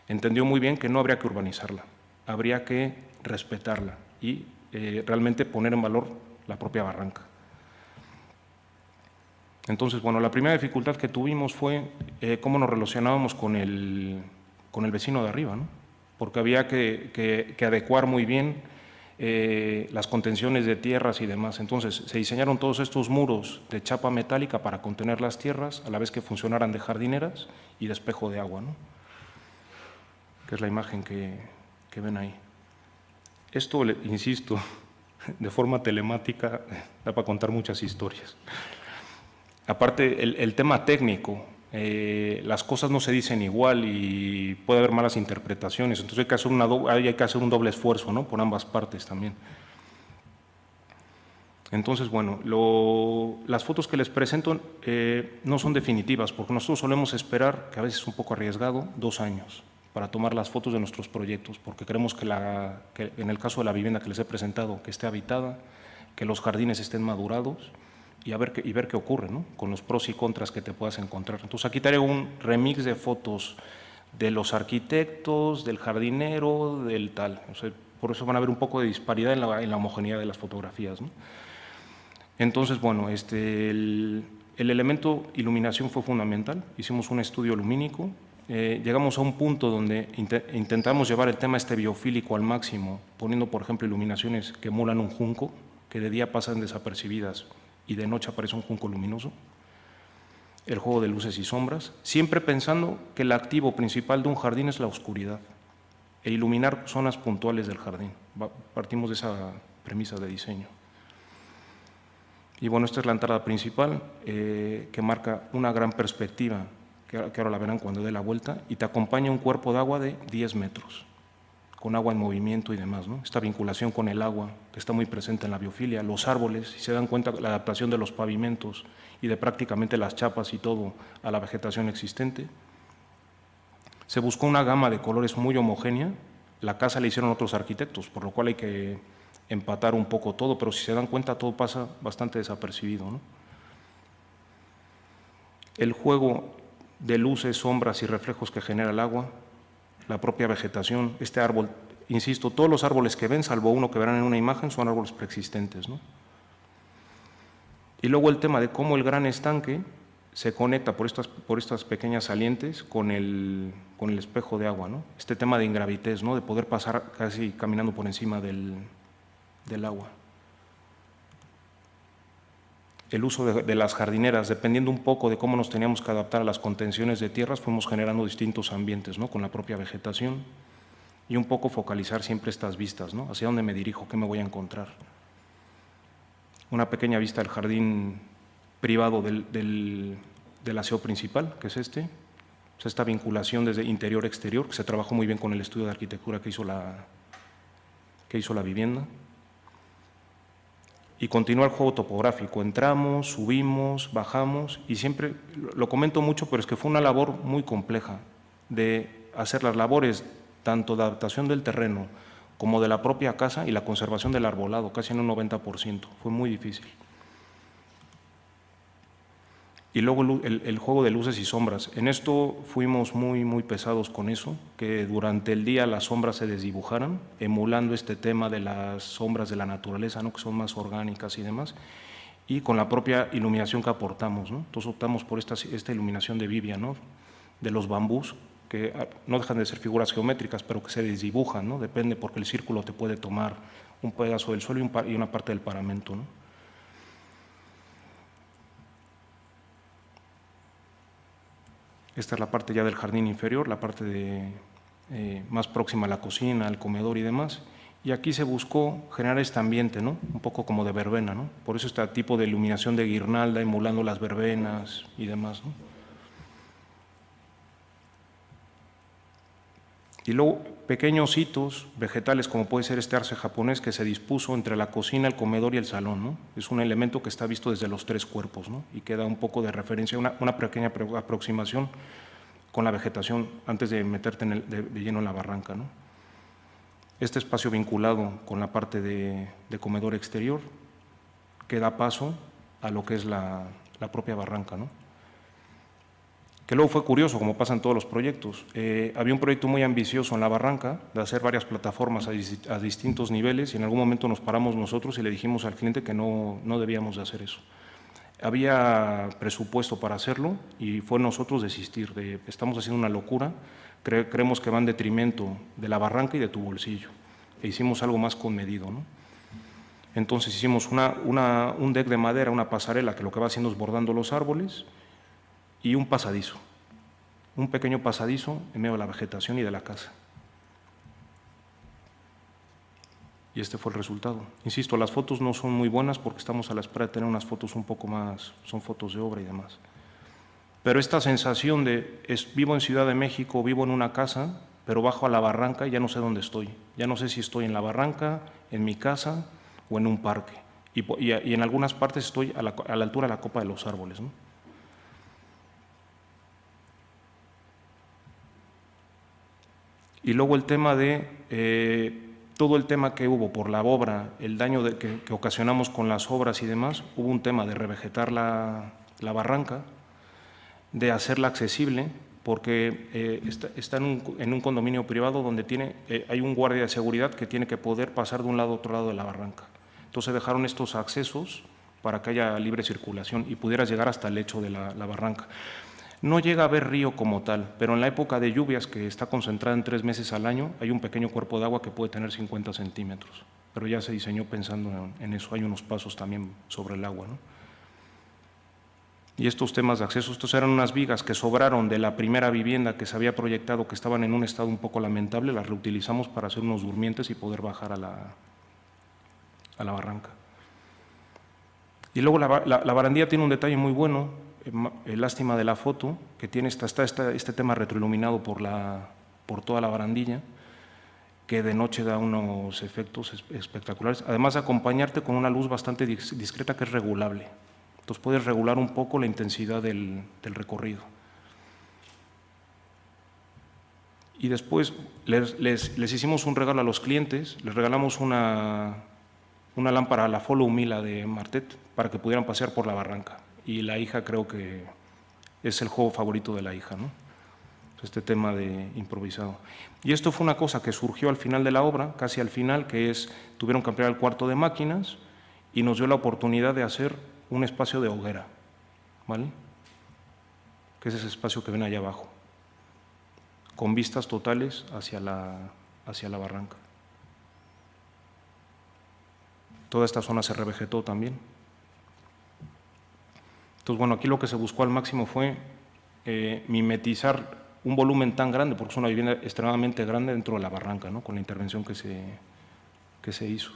entendió muy bien que no habría que urbanizarla, habría que respetarla y realmente poner en valor la propia barranca. Entonces, bueno, la primera dificultad que tuvimos fue cómo nos relacionábamos con el vecino de arriba, ¿no? Porque había que adecuar muy bien las contenciones de tierras y demás. Entonces, se diseñaron todos estos muros de chapa metálica para contener las tierras, a la vez que funcionaran de jardineras y de espejo de agua, ¿no? Que es la imagen que ven ahí. Esto, insisto, de forma telemática, da para contar muchas historias. Aparte, el tema técnico, las cosas no se dicen igual y puede haber malas interpretaciones, entonces hay que hacer un doble esfuerzo, ¿no? Por ambas partes también. Entonces, bueno, las fotos que les presento no son definitivas, porque nosotros solemos esperar, que a veces es un poco arriesgado, 2 años para tomar las fotos de nuestros proyectos, porque queremos que en el caso de la vivienda que les he presentado, que esté habitada, que los jardines estén madurados, y ver qué ocurre, ¿no? Con los pros y contras que te puedas encontrar. Entonces aquí te haré un remix de fotos de los arquitectos, del jardinero, del tal. O sea, por eso van a ver un poco de disparidad en la homogeneidad de las fotografías, ¿no? Entonces, bueno, el elemento iluminación fue fundamental. Hicimos un estudio lumínico. Llegamos a un punto donde intentamos llevar el tema biofílico al máximo, poniendo, por ejemplo, iluminaciones que emulan un junco, que de día pasan desapercibidas y de noche aparece un junco luminoso, el juego de luces y sombras, siempre pensando que el activo principal de un jardín es la oscuridad e iluminar zonas puntuales del jardín. Partimos de esa premisa de diseño. Y bueno, esta es la entrada principal que marca una gran perspectiva, que ahora la verán cuando dé la vuelta, y te acompaña un cuerpo de agua de 10 metros. Con agua en movimiento y demás, ¿no? Esta vinculación con el agua que está muy presente en la biofilia, los árboles, si se dan cuenta, la adaptación de los pavimentos y de prácticamente las chapas y todo a la vegetación existente. Se buscó una gama de colores muy homogénea, la casa la hicieron otros arquitectos, por lo cual hay que empatar un poco todo, pero si se dan cuenta todo pasa bastante desapercibido, ¿no? El juego de luces, sombras y reflejos que genera el agua, la propia vegetación, este árbol, insisto, todos los árboles que ven, salvo uno que verán en una imagen, son árboles preexistentes, ¿no? Y luego el tema de cómo el gran estanque se conecta por estas pequeñas salientes con el espejo de agua, ¿no? Este tema de ingravitez, ¿no? De poder pasar casi caminando por encima del agua. El uso de las jardineras, dependiendo un poco de cómo nos teníamos que adaptar a las contenciones de tierras, fuimos generando distintos ambientes, ¿no? Con la propia vegetación y un poco focalizar siempre estas vistas, ¿no? Hacia dónde me dirijo, qué me voy a encontrar. Una pequeña vista del jardín privado del aseo principal, que es este. O sea, esta vinculación desde interior-exterior, que se trabajó muy bien con el estudio de arquitectura que hizo la vivienda. Y continúa el juego topográfico. Entramos, subimos, bajamos, y siempre, lo comento mucho, pero es que fue una labor muy compleja de hacer las labores tanto de adaptación del terreno como de la propia casa y la conservación del arbolado, casi en un 90%. Fue muy difícil. Y luego el juego de luces y sombras. En esto fuimos muy pesados con eso, que durante el día las sombras se desdibujaran, emulando este tema de las sombras de la naturaleza, ¿no? Que son más orgánicas y demás, y con la propia iluminación que aportamos, ¿no? Entonces optamos por esta iluminación de Vivia, ¿no? De los bambús, que no dejan de ser figuras geométricas, pero que se desdibujan, ¿no? Depende, porque el círculo te puede tomar un pedazo del suelo y una parte del paramento, ¿no? Esta es la parte ya del jardín inferior, la parte más próxima a la cocina, al comedor y demás. Y aquí se buscó generar este ambiente, ¿no? Un poco como de verbena, ¿no? Por eso este tipo de iluminación de guirnalda, emulando las verbenas y demás, ¿no? Y luego pequeños hitos vegetales, como puede ser este arce japonés que se dispuso entre la cocina, el comedor y el salón, ¿no? Es un elemento que está visto desde los tres cuerpos, ¿no? Y queda un poco de referencia, una pequeña aproximación con la vegetación antes de meterte de lleno en la barranca, ¿no? Este espacio vinculado con la parte de comedor exterior que da paso a lo que es la propia barranca, ¿no? Que luego fue curioso, como pasa en todos los proyectos. Había un proyecto muy ambicioso en la barranca de hacer varias plataformas a distintos niveles, y en algún momento nos paramos nosotros y le dijimos al cliente que no debíamos de hacer eso. Había presupuesto para hacerlo y fue nosotros desistir de estamos haciendo una locura, creemos que va en detrimento de la barranca y de tu bolsillo. E hicimos algo más conmedido, ¿no? Entonces hicimos un deck de madera, una pasarela que lo que va haciendo es bordando los árboles, y un pasadizo, un pequeño pasadizo en medio de la vegetación y de la casa. Y este fue el resultado. Insisto, las fotos no son muy buenas porque estamos a la espera de tener unas fotos un poco más, son fotos de obra y demás. Pero esta sensación de vivo en Ciudad de México, vivo en una casa, pero bajo a la barranca y ya no sé dónde estoy. Ya no sé si estoy en la barranca, en mi casa o en un parque. Y en algunas partes estoy a la altura de la copa de los árboles, ¿no? Y luego el tema de todo el tema que hubo por la obra, el daño que ocasionamos con las obras y demás, hubo un tema de revegetar la barranca, de hacerla accesible, porque está en un condominio privado donde hay un guardia de seguridad que tiene que poder pasar de un lado a otro lado de la barranca. Entonces dejaron estos accesos para que haya libre circulación y pudieras llegar hasta el lecho de la barranca. No llega a haber río como tal, pero en la época de lluvias, que está concentrada en 3 meses al año, hay un pequeño cuerpo de agua que puede tener 50 centímetros, pero ya se diseñó pensando en eso. Hay unos pasos también sobre el agua, ¿no? Y estos temas de acceso, estos eran unas vigas que sobraron de la primera vivienda que se había proyectado, que estaban en un estado un poco lamentable, las reutilizamos para hacer unos durmientes y poder bajar a la barranca. Y luego la barandilla tiene un detalle muy bueno, lástima de la foto, que tiene este tema retroiluminado por toda la barandilla, que de noche da unos efectos espectaculares, además de acompañarte con una luz bastante discreta que es regulable. Entonces puedes regular un poco la intensidad del recorrido. Y después les hicimos un regalo a los clientes, les regalamos una lámpara, la Follow Mila de Martet, para que pudieran pasear por la barranca. Y la hija creo que es el juego favorito de la hija, ¿no? Este tema de improvisado. Y esto fue una cosa que surgió al final de la obra, casi al final, que es, tuvieron que ampliar el cuarto de máquinas y nos dio la oportunidad de hacer un espacio de hoguera, ¿vale? Que es ese espacio que ven allá abajo, con vistas totales hacia la barranca. Toda esta zona se revegetó también. Entonces, bueno, aquí lo que se buscó al máximo fue mimetizar un volumen tan grande, porque es una vivienda extremadamente grande dentro de la barranca, ¿no? Con la intervención que se hizo.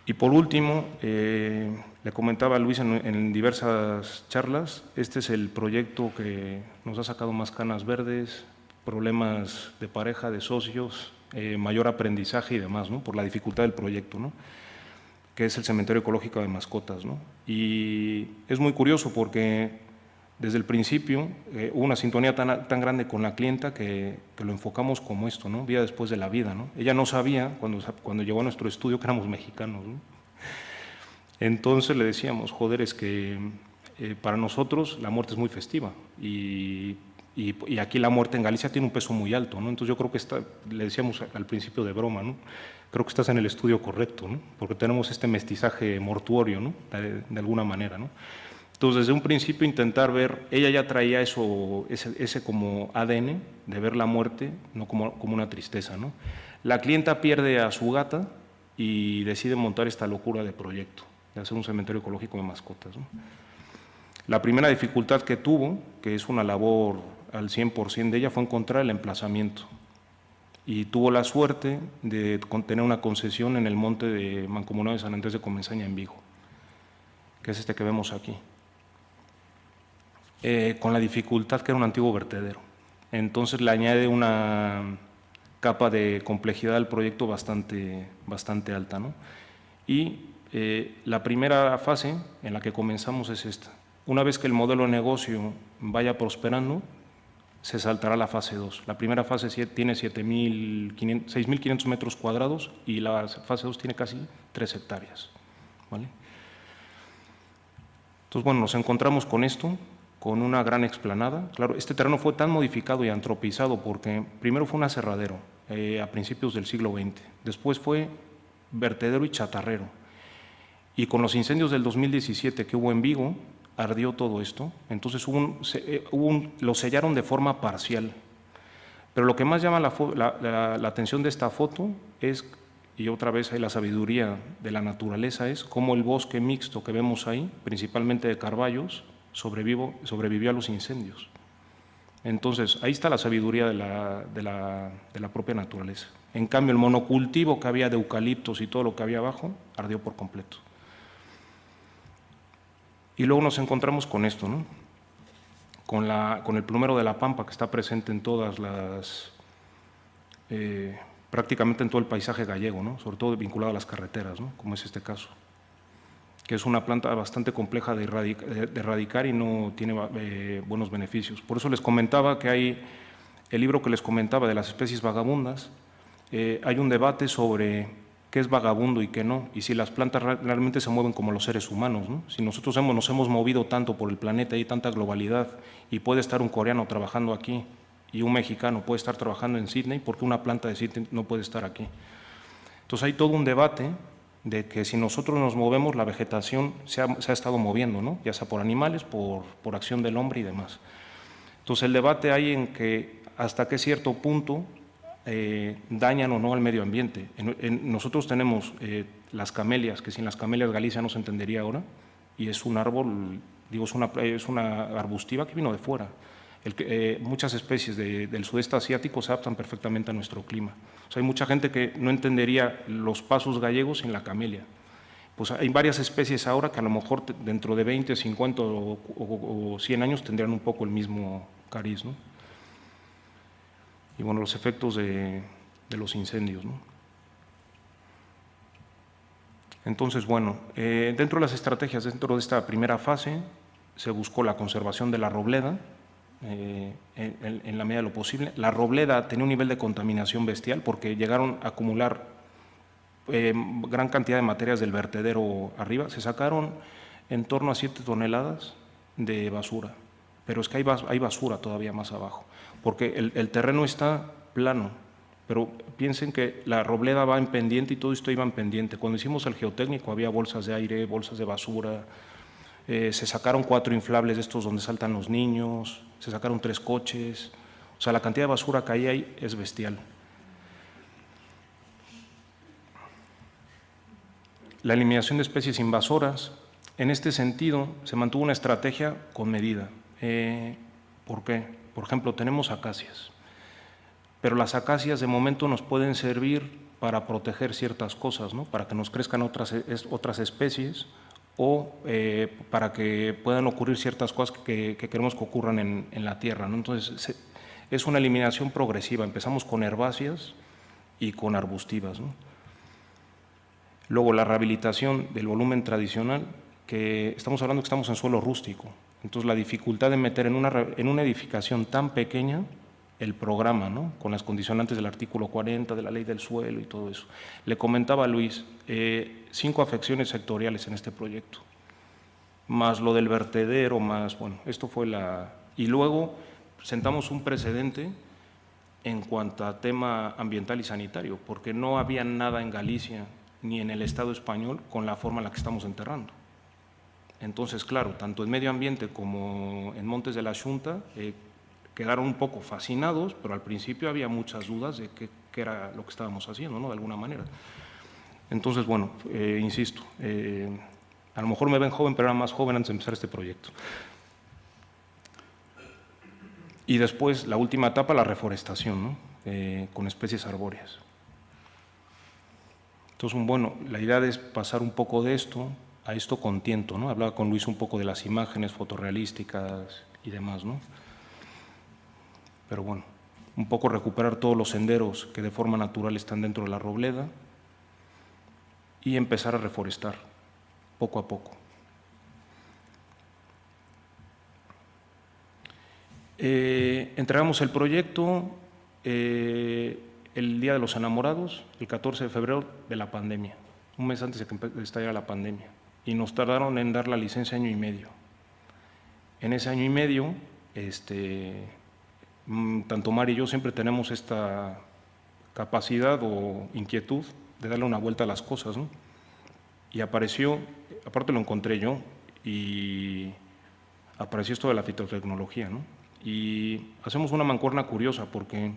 Y por último, le comentaba a Luis en diversas charlas, este es el proyecto que nos ha sacado más canas verdes, problemas de pareja, de socios, mayor aprendizaje y demás, ¿no? Por la dificultad del proyecto, ¿no? Que es el cementerio ecológico de mascotas, ¿no? Y es muy curioso porque desde el principio hubo una sintonía tan grande con la clienta que lo enfocamos como esto, ¿no? Vida después de la vida, ¿no? Ella no sabía, cuando llegó a nuestro estudio, que éramos mexicanos, ¿no? Entonces le decíamos, joder, es que para nosotros la muerte es muy festiva y aquí la muerte en Galicia tiene un peso muy alto, ¿no? Entonces yo creo que le decíamos al principio de broma, ¿no? Creo que estás en el estudio correcto, ¿no? Porque tenemos este mestizaje mortuorio, ¿no? De alguna manera, ¿no? Entonces, desde un principio intentar ver, ella ya traía ese como ADN de ver la muerte, no como una tristeza, ¿no? La clienta pierde a su gata y decide montar esta locura de proyecto, de hacer un cementerio ecológico de mascotas, ¿no? La primera dificultad que tuvo, que es una labor al 100% de ella, fue encontrar el emplazamiento. Y tuvo la suerte de tener una concesión en el monte de Mancomunado de San Andrés de Comensaña, en Vigo, que es este que vemos aquí. Con la dificultad que era un antiguo vertedero. Entonces le añade una capa de complejidad al proyecto bastante alta, ¿no? Y la primera fase en la que comenzamos es esta. Una vez que el modelo de negocio vaya prosperando, se saltará la fase 2. La primera fase tiene 6.500 metros cuadrados y la fase 2 tiene casi 3 hectáreas, ¿vale? Entonces, bueno, nos encontramos con esto, con una gran explanada. Claro, este terreno fue tan modificado y antropizado porque primero fue un aserradero a principios del siglo XX, después fue vertedero y chatarrero. Y con los incendios del 2017 que hubo en Vigo, ardió todo esto, entonces lo sellaron de forma parcial. Pero lo que más llama la atención de esta foto es, y otra vez hay la sabiduría de la naturaleza, es cómo el bosque mixto que vemos ahí, principalmente de carballos, sobrevivió a los incendios. Entonces, ahí está la sabiduría de la propia naturaleza. En cambio, el monocultivo que había de eucaliptos y todo lo que había abajo, ardió por completo. Y luego nos encontramos con esto, ¿no? Con el plumero de la pampa que está presente en todas prácticamente en todo el paisaje gallego, ¿no? Sobre todo vinculado a las carreteras, ¿no? Como es este caso, que es una planta bastante compleja de erradicar y no tiene buenos beneficios. Por eso les comentaba que hay el libro que les comentaba de las especies vagabundas, hay un debate sobre qué es vagabundo y qué no, y si las plantas realmente se mueven como los seres humanos, ¿no? Si nosotros nos hemos movido tanto por el planeta y hay tanta globalidad, y puede estar un coreano trabajando aquí y un mexicano puede estar trabajando en Sydney, ¿por qué una planta de Sydney no puede estar aquí? Entonces hay todo un debate de que si nosotros nos movemos, la vegetación se ha estado moviendo, ¿no? Ya sea por animales, por acción del hombre y demás. Entonces el debate hay en que hasta qué cierto punto dañan o no al medio ambiente. Nosotros tenemos las camelias, que sin las camelias Galicia no se entendería ahora, y es un árbol, digo, es una arbustiva que vino de fuera. Muchas especies del sudeste asiático se adaptan perfectamente a nuestro clima. O sea, hay mucha gente que no entendería los pasos gallegos sin la camelia. Pues hay varias especies ahora que a lo mejor dentro de 20, 50 o 100 años tendrían un poco el mismo cariz, ¿no? Y bueno, los efectos de los incendios, ¿no? Entonces, bueno, dentro de las estrategias, dentro de esta primera fase, se buscó la conservación de la robleda, en la medida de lo posible. La robleda tenía un nivel de contaminación bestial porque llegaron a acumular gran cantidad de materias del vertedero arriba. Se sacaron en torno a 7 toneladas de basura, pero es que hay basura todavía más abajo, porque el terreno está plano, pero piensen que la Robleda va en pendiente y todo esto iba en pendiente. Cuando hicimos el geotécnico había bolsas de aire, bolsas de basura, se sacaron 4 inflables de estos donde saltan los niños, se sacaron 3 coches, o sea, la cantidad de basura que hay ahí es bestial. La eliminación de especies invasoras, en este sentido, se mantuvo una estrategia con medida. ¿Por qué? Por ejemplo, tenemos acacias, pero las acacias de momento nos pueden servir para proteger ciertas cosas, ¿no? Para que nos crezcan otras especies o para que puedan ocurrir ciertas cosas que queremos que ocurran en la tierra, ¿no? Entonces, es una eliminación progresiva. Empezamos con herbáceas y con arbustivas, ¿no? Luego, la rehabilitación del volumen tradicional, que estamos hablando que estamos en suelo rústico. Entonces, la dificultad de meter en una edificación tan pequeña el programa, ¿no? Con las condicionantes del artículo 40 de la ley del suelo y todo eso. Le comentaba a Luis, 5 afecciones sectoriales en este proyecto, más lo del vertedero, más, bueno, esto fue y luego sentamos un precedente en cuanto a tema ambiental y sanitario, porque no había nada en Galicia ni en el Estado español con la forma en la que estamos enterrando. Entonces, claro, tanto en medio ambiente como en Montes de la Xunta quedaron un poco fascinados, pero al principio había muchas dudas de qué era lo que estábamos haciendo, ¿no? De alguna manera. Entonces, bueno, insisto, a lo mejor me ven joven, pero era más joven antes de empezar este proyecto. Y después, la última etapa, la reforestación, ¿no? Con especies arbóreas. Entonces, bueno, la idea es pasar un poco de esto a esto con tiento, ¿no? Hablaba con Luis un poco de las imágenes fotorrealísticas y demás, ¿no? Pero bueno, un poco recuperar todos los senderos que de forma natural están dentro de la Robleda y empezar a reforestar poco a poco. Entregamos el proyecto el Día de los Enamorados, el 14 de febrero de la pandemia, un mes antes de que estallara la pandemia, y nos tardaron en dar la licencia 1 año y medio. En ese 1 año y medio, tanto Mari y yo siempre tenemos esta capacidad o inquietud de darle una vuelta a las cosas, ¿no? Y apareció, aparte lo encontré yo, y apareció esto de la fitotecnología, ¿no? Y hacemos una mancuerna curiosa porque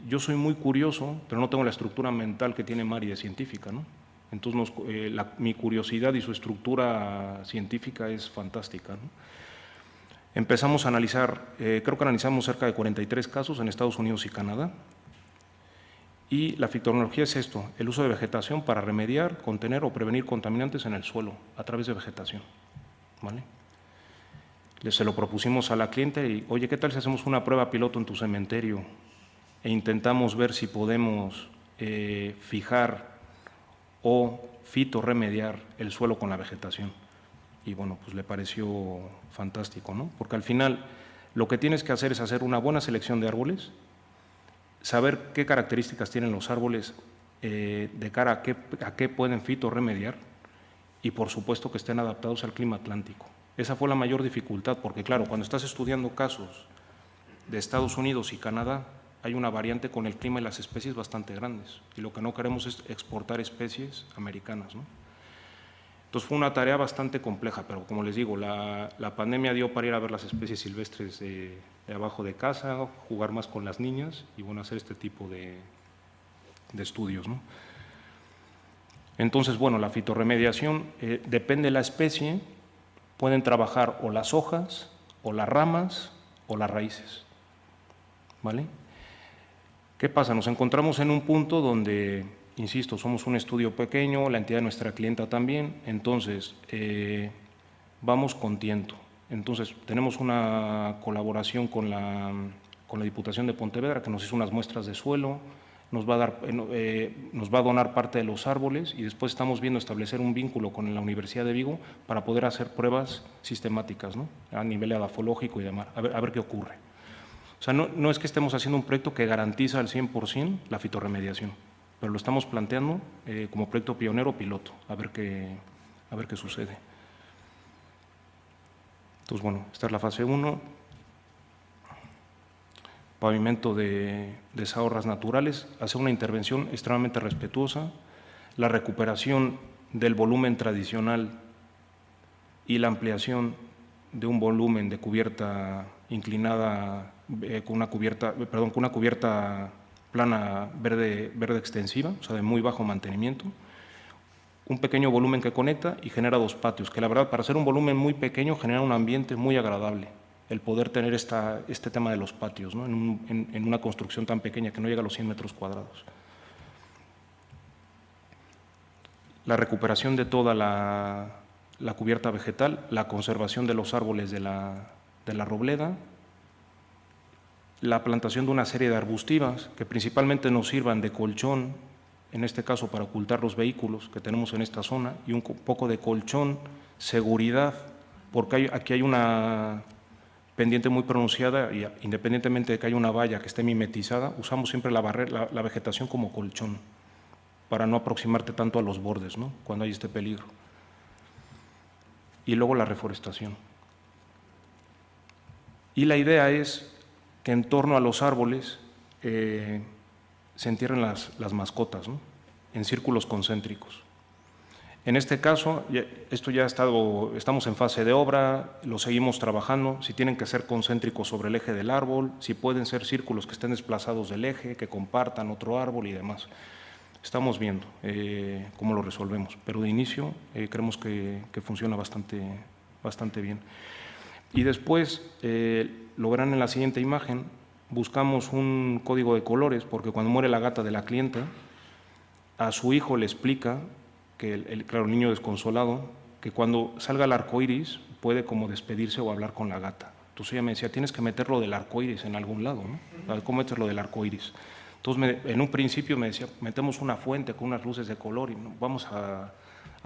yo soy muy curioso, pero no tengo la estructura mental que tiene Mari de científica, ¿no? Entonces, mi curiosidad y su estructura científica es fantástica, ¿no? Empezamos a analizar, creo que analizamos cerca de 43 casos en Estados Unidos y Canadá. Y la fitotecnología es esto, el uso de vegetación para remediar, contener o prevenir contaminantes en el suelo a través de vegetación, ¿vale? Se lo propusimos a la cliente y, oye, ¿qué tal si hacemos una prueba piloto en tu cementerio e intentamos ver si podemos fijar o fitorremediar el suelo con la vegetación? Y bueno, pues le pareció fantástico, ¿no? Porque al final lo que tienes que hacer es hacer una buena selección de árboles, saber qué características tienen los árboles de cara a qué pueden fitorremediar y por supuesto que estén adaptados al clima atlántico. Esa fue la mayor dificultad porque claro, cuando estás estudiando casos de Estados Unidos y Canadá hay una variante con el clima y las especies bastante grandes y lo que no queremos es exportar especies americanas, ¿no? Entonces fue una tarea bastante compleja, pero como les digo, la pandemia dio para ir a ver las especies silvestres de abajo de casa, jugar más con las niñas y bueno, hacer este tipo de estudios, ¿no? Entonces, bueno, la fitorremediación depende de la especie, pueden trabajar o las hojas, o las ramas, o las raíces, ¿vale? ¿Qué pasa? Nos encontramos en un punto donde, insisto, somos un estudio pequeño, la entidad de nuestra clienta también, entonces vamos con tiento. Entonces tenemos una colaboración con la Diputación de Pontevedra que nos hizo unas muestras de suelo, nos va a donar parte de los árboles y después estamos viendo establecer un vínculo con la Universidad de Vigo para poder hacer pruebas sistemáticas, ¿no? A nivel edafológico y demás, a ver qué ocurre. O sea, no es que estemos haciendo un proyecto que garantiza al 100% la fitorremediación, pero lo estamos planteando como proyecto pionero piloto, a ver qué sucede. Entonces, bueno, esta es la fase 1. Pavimento de deshahorras naturales, hacer una intervención extremadamente respetuosa, la recuperación del volumen tradicional y la ampliación de un volumen de cubierta inclinada con una cubierta plana verde extensiva, o sea, de muy bajo mantenimiento, un pequeño volumen que conecta y genera 2 patios, que la verdad, para hacer un volumen muy pequeño, genera un ambiente muy agradable, el poder tener este tema de los patios, ¿no? en una construcción tan pequeña que no llega a los 100 metros cuadrados. La recuperación de toda la cubierta vegetal, la conservación de los árboles de la robleda, la plantación de una serie de arbustivas que principalmente nos sirvan de colchón, en este caso para ocultar los vehículos que tenemos en esta zona, y un poco de colchón, seguridad, porque aquí hay una pendiente muy pronunciada y independientemente de que haya una valla que esté mimetizada, usamos siempre la vegetación como colchón para no aproximarte tanto a los bordes, ¿no? Cuando hay este peligro. Y luego la reforestación. Y la idea es que en torno a los árboles se entierren las mascotas, ¿no? En círculos concéntricos. En este caso, esto ya estamos en fase de obra, lo seguimos trabajando, si tienen que ser concéntricos sobre el eje del árbol, si pueden ser círculos que estén desplazados del eje, que compartan otro árbol y demás. Estamos viendo cómo lo resolvemos, pero de inicio creemos que funciona bastante bien. Y después, lo verán en la siguiente imagen, buscamos un código de colores, porque cuando muere la gata de la clienta, a su hijo le explica que, claro, el niño desconsolado, que cuando salga el arco iris puede como despedirse o hablar con la gata. Entonces ella me decía, tienes que meterlo del arco iris en algún lado, ¿no? ¿Cómo meterlo del arco iris? Entonces, en un principio me decía, metemos una fuente con unas luces de color y vamos a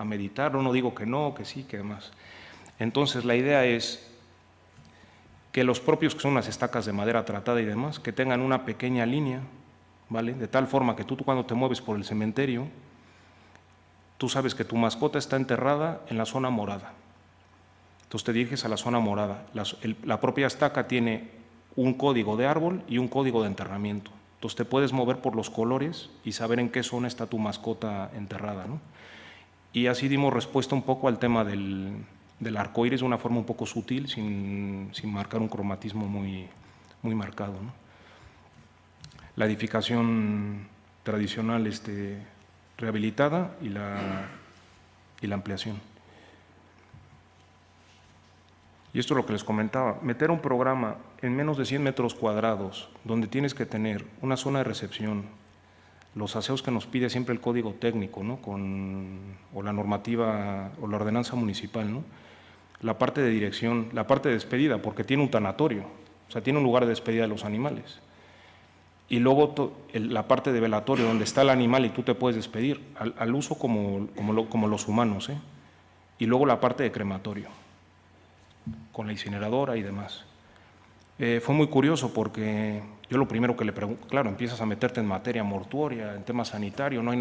meditar, no digo que no, que sí, que demás. Entonces, la idea es que los propios, que son unas estacas de madera tratada y demás, que tengan una pequeña línea, ¿vale? De tal forma que tú cuando te mueves por el cementerio, tú sabes que tu mascota está enterrada en la zona morada. Entonces te diriges a la zona morada. La propia estaca tiene un código de árbol y un código de enterramiento. Entonces te puedes mover por los colores y saber en qué zona está tu mascota enterrada, ¿no? Y así dimos respuesta un poco al tema del arco iris de una forma un poco sutil, sin marcar un cromatismo muy marcado, ¿no? La edificación tradicional rehabilitada y la ampliación. Y esto es lo que les comentaba, meter un programa en menos de 100 metros cuadrados, donde tienes que tener una zona de recepción, los aseos que nos pide siempre el código técnico, ¿no? O la normativa o la ordenanza municipal, ¿no? La parte de dirección, la parte de despedida, porque tiene un tanatorio, o sea, tiene un lugar de despedida de los animales. Y luego la parte de velatorio, donde está el animal y tú te puedes despedir, al uso como los humanos, ¿eh? Y luego la parte de crematorio, con la incineradora y demás. Fue muy curioso porque yo lo primero que le pregunto, claro, empiezas a meterte en materia mortuoria, en temas sanitarios, no hay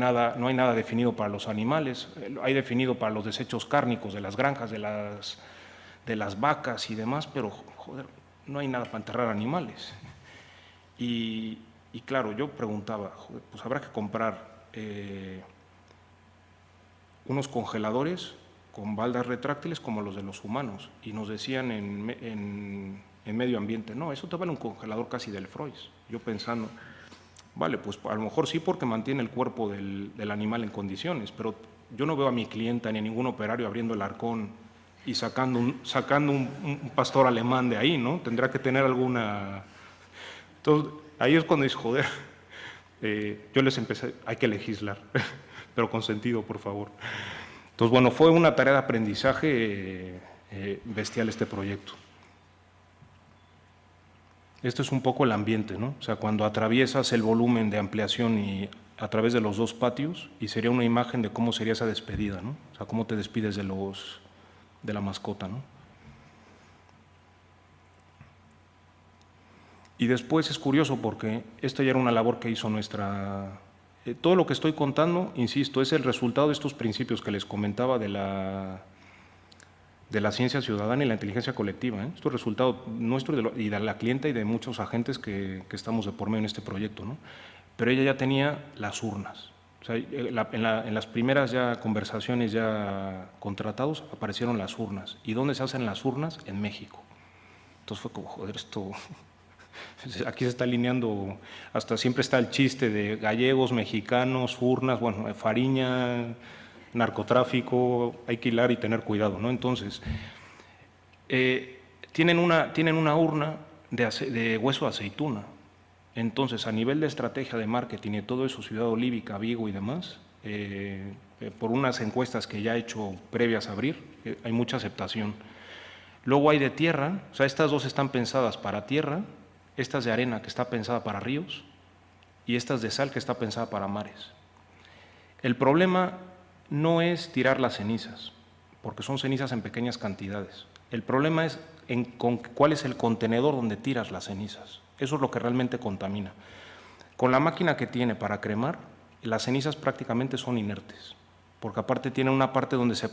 nada definido para los animales, hay definido para los desechos cárnicos de las granjas, de las vacas y demás, pero joder, no hay nada para enterrar animales. Y claro, yo preguntaba, joder, pues habrá que comprar unos congeladores con baldas retráctiles como los de los humanos, y nos decían en medio ambiente, no, eso te vale un congelador casi del Freus. Yo pensando, vale, pues a lo mejor sí porque mantiene el cuerpo del animal en condiciones, pero yo no veo a mi clienta ni a ningún operario abriendo el arcón y sacando un pastor alemán de ahí, ¿no? Tendrá que tener alguna... Entonces, ahí es cuando dices, joder, yo les empecé, hay que legislar, pero con sentido, por favor. Entonces, bueno, fue una tarea de aprendizaje bestial este proyecto. Esto es un poco el ambiente, ¿no? O sea, cuando atraviesas el volumen de ampliación y a través de los 2 patios, y sería una imagen de cómo sería esa despedida, ¿no? O sea, cómo te despides de la mascota, ¿no? Y después es curioso porque esta ya era una labor que hizo nuestra... todo lo que estoy contando, insisto, es el resultado de estos principios que les comentaba de de la ciencia ciudadana y la inteligencia colectiva. Esto es resultado nuestro y de la clienta y de muchos agentes que estamos de por medio en este proyecto, ¿no? Pero ella ya tenía las urnas. O sea, en las primeras ya conversaciones ya contratados aparecieron las urnas. ¿Y dónde se hacen las urnas? En México. Entonces fue como, joder, esto… Aquí se está alineando, hasta siempre está el chiste de gallegos, mexicanos, urnas, bueno, Fariña, narcotráfico, hay que hilar y tener cuidado, ¿no? Entonces, tienen una urna de hueso de aceituna. Entonces, a nivel de estrategia de marketing y todo eso, Ciudad Olívica, Vigo y demás, por unas encuestas que ya he hecho previas a abrir, hay mucha aceptación. Luego hay de tierra, o sea, estas dos están pensadas para tierra, estas de arena que está pensada para ríos y estas de sal que está pensada para mares. El problema no es tirar las cenizas, porque son cenizas en pequeñas cantidades. El problema es cuál es el contenedor donde tiras las cenizas. Eso es lo que realmente contamina. Con la máquina que tiene para cremar, las cenizas prácticamente son inertes, porque aparte tiene una parte donde se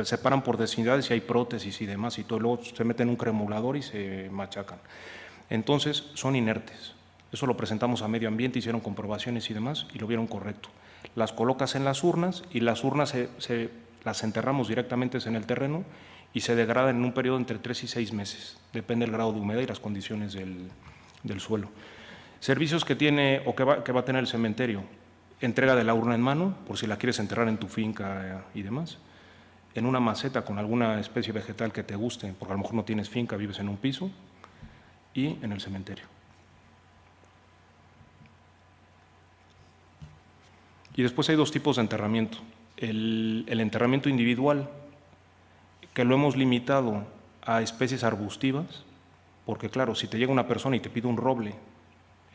separan por densidades y hay prótesis y demás, y todo, luego se meten en un cremulador y se machacan. Entonces, son inertes. Eso lo presentamos a Medio Ambiente, hicieron comprobaciones y demás, y lo vieron correcto. Las colocas en las urnas y las urnas las enterramos directamente en el terreno y se degradan en un periodo entre 3 y 6 meses, depende del grado de humedad y las condiciones del suelo. Servicios que tiene o que va a tener el cementerio: entrega de la urna en mano, por si la quieres enterrar en tu finca y demás, en una maceta con alguna especie vegetal que te guste, porque a lo mejor no tienes finca, vives en un piso, y en el cementerio. Y después hay dos tipos de enterramiento. El enterramiento individual, que lo hemos limitado a especies arbustivas, porque claro, si te llega una persona y te pide un roble,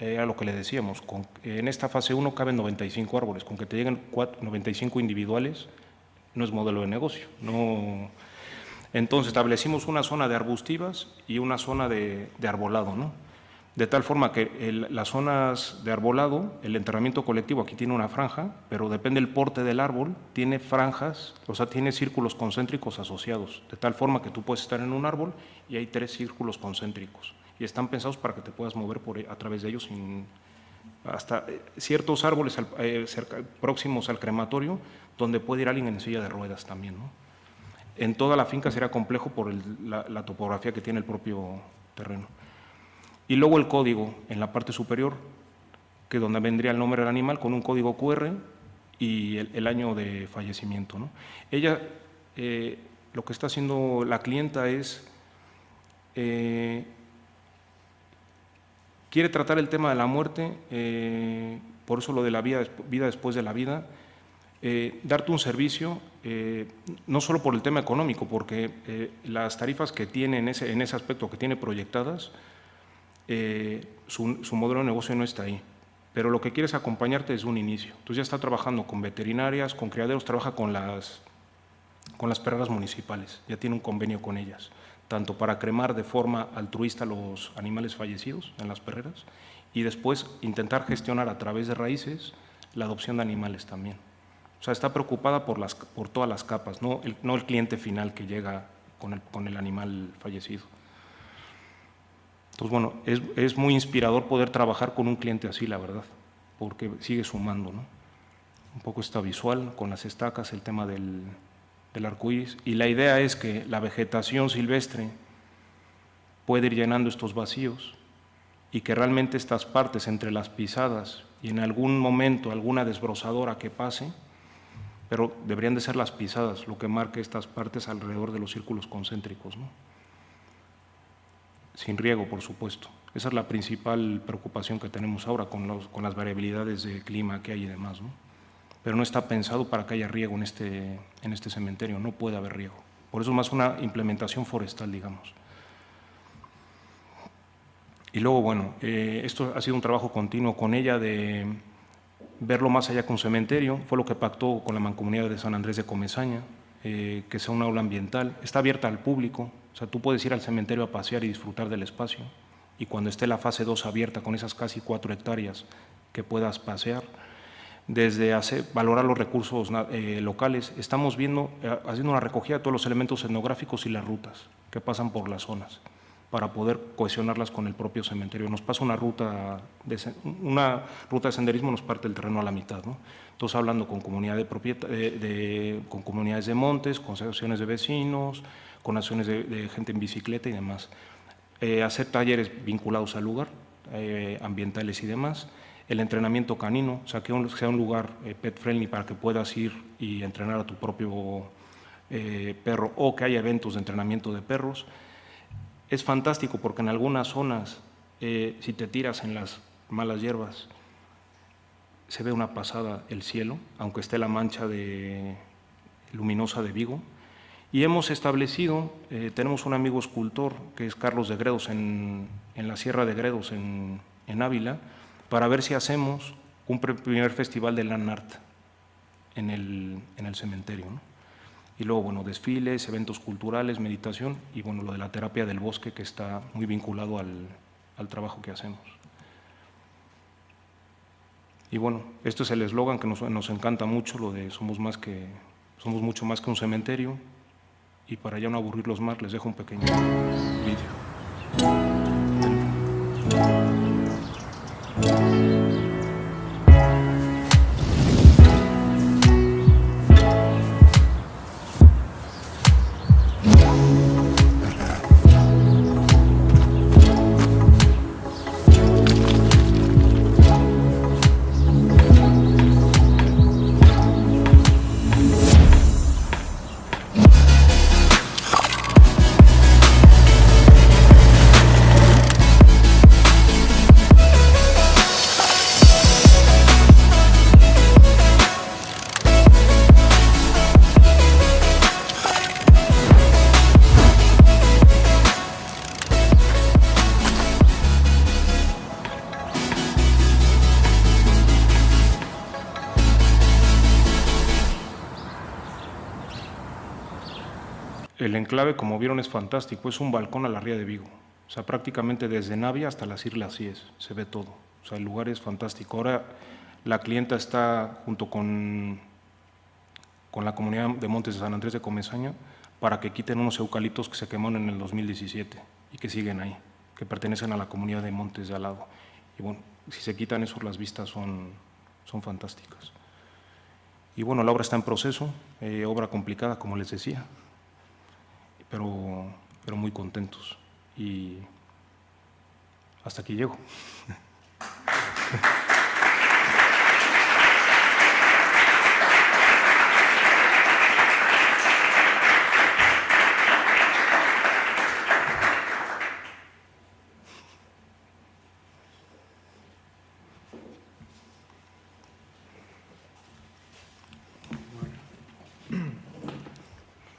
era lo que le decíamos, en esta fase 1 caben 95 árboles, con que te lleguen 95 individuales, no es modelo de negocio. No. Entonces establecimos una zona de arbustivas y una zona de arbolado, ¿no? De tal forma que las zonas de arbolado, el enterramiento colectivo aquí tiene una franja, pero depende del porte del árbol, tiene franjas, o sea, tiene círculos concéntricos asociados, de tal forma que tú puedes estar en un árbol y hay 3 círculos concéntricos, y están pensados para que te puedas mover a través de ellos hasta ciertos árboles próximos al crematorio, donde puede ir alguien en silla de ruedas también, ¿no? En toda la finca será complejo por la topografía que tiene el propio terreno. Y luego el código en la parte superior, que donde vendría el nombre del animal con un código QR y el año de fallecimiento, ¿no? Ella, lo que está haciendo la clienta es, quiere tratar el tema de la muerte, por eso lo de la vida después de la vida, darte un servicio, no solo por el tema económico, porque las tarifas que tiene en ese aspecto que tiene proyectadas, su modelo de negocio no está ahí, pero lo que quiere es acompañarte desde un inicio. Entonces ya está trabajando con veterinarias, con criaderos, trabaja con las perreras municipales, ya tiene un convenio con ellas, tanto para cremar de forma altruista los animales fallecidos en las perreras y después intentar gestionar a través de raíces la adopción de animales también. O sea, está preocupada por todas las capas, no el cliente final que llega con el animal fallecido. Entonces, bueno, es muy inspirador poder trabajar con un cliente así, la verdad, porque sigue sumando, ¿no? Un poco está visual, con las estacas, el tema del arcoíris, y la idea es que la vegetación silvestre puede ir llenando estos vacíos y que realmente estas partes entre las pisadas y en algún momento alguna desbrozadora que pase, pero deberían de ser las pisadas lo que marque estas partes alrededor de los círculos concéntricos, ¿no? Sin riego, por supuesto. Esa es la principal preocupación que tenemos ahora con las variabilidades de clima que hay y demás, ¿no? Pero no está pensado para que haya riego en este cementerio, no puede haber riego. Por eso es más una implementación forestal, digamos. Y luego, bueno, esto ha sido un trabajo continuo con ella de verlo más allá que un cementerio. Fue lo que pactó con la Mancomunidad de San Andrés de Comesaña, que sea un aula ambiental. Está abierta al público, o sea, tú puedes ir al cementerio a pasear y disfrutar del espacio, y cuando esté la fase 2 abierta con esas casi 4 hectáreas que puedas pasear, desde valorar los recursos locales. Estamos haciendo una recogida de todos los elementos etnográficos y las rutas que pasan por las zonas para poder cohesionarlas con el propio cementerio. Nos pasa una ruta de senderismo, nos parte el terreno a la mitad, ¿no? Entonces, hablando con, con comunidades de montes, con asociaciones de vecinos, con asociaciones de gente en bicicleta y demás. Hacer talleres vinculados al lugar, ambientales y demás. El entrenamiento canino, o sea, que sea un lugar pet friendly para que puedas ir y entrenar a tu propio perro, o que haya eventos de entrenamiento de perros. Es fantástico porque en algunas zonas, si te tiras en las malas hierbas, se ve una pasada el cielo, aunque esté la mancha luminosa de Vigo. Y hemos establecido, tenemos un amigo escultor que es Carlos de Gredos en la Sierra de Gredos en Ávila, para ver si hacemos un primer festival de land art en el cementerio, ¿no? Y luego, bueno, desfiles, eventos culturales, meditación y, bueno, lo de la terapia del bosque, que está muy vinculado al trabajo que hacemos. Y bueno, este es el eslogan que nos encanta mucho, lo de somos mucho más que un cementerio. Y para ya no aburrirlos más, les dejo un pequeño vídeo. El enclave, como vieron, es fantástico, es un balcón a la ría de Vigo. O sea, prácticamente desde Navia hasta las Islas Cíes, se ve todo. O sea, el lugar es fantástico. Ahora la clienta está junto con la comunidad de Montes de San Andrés de Comesaña para que quiten unos eucaliptos que se quemaron en el 2017 y que siguen ahí, que pertenecen a la comunidad de Montes de al lado. Y bueno, si se quitan eso, las vistas son fantásticas. Y bueno, la obra está en proceso, obra complicada, como les decía, pero muy contentos. Y hasta aquí llego.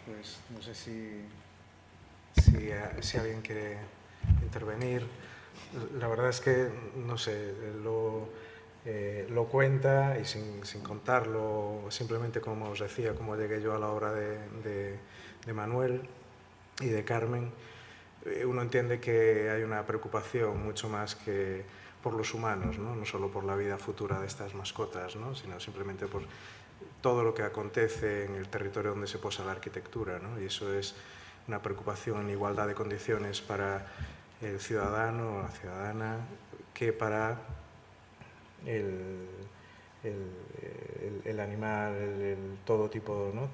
Pues no sé si alguien quiere intervenir. La verdad es que, no sé, lo cuenta y sin contarlo, simplemente como os decía, como llegué yo a la obra de Manuel y de Carmen, uno entiende que hay una preocupación mucho más que por los humanos, ¿no? No solo por la vida futura de estas mascotas, ¿no? Sino simplemente por todo lo que acontece en el territorio donde se posa la arquitectura, ¿no? Y eso es una preocupación en igualdad de condiciones para el ciudadano o la ciudadana que para el animal, todo tipo, ¿no?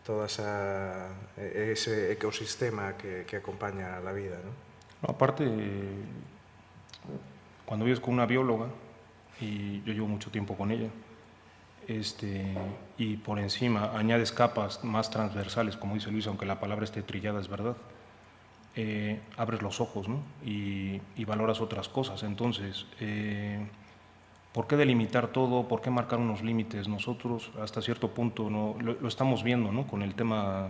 Todo ese ecosistema que acompaña a la vida, ¿no? No, aparte, cuando vives con una bióloga, y yo llevo mucho tiempo con ella, y por encima añades capas más transversales, como dice Luis, aunque la palabra esté trillada, es verdad, abres los ojos, ¿no? y valoras otras cosas. Entonces, ¿por qué delimitar todo? ¿Por qué marcar unos límites? Nosotros hasta cierto punto lo estamos viendo, ¿no? Con el tema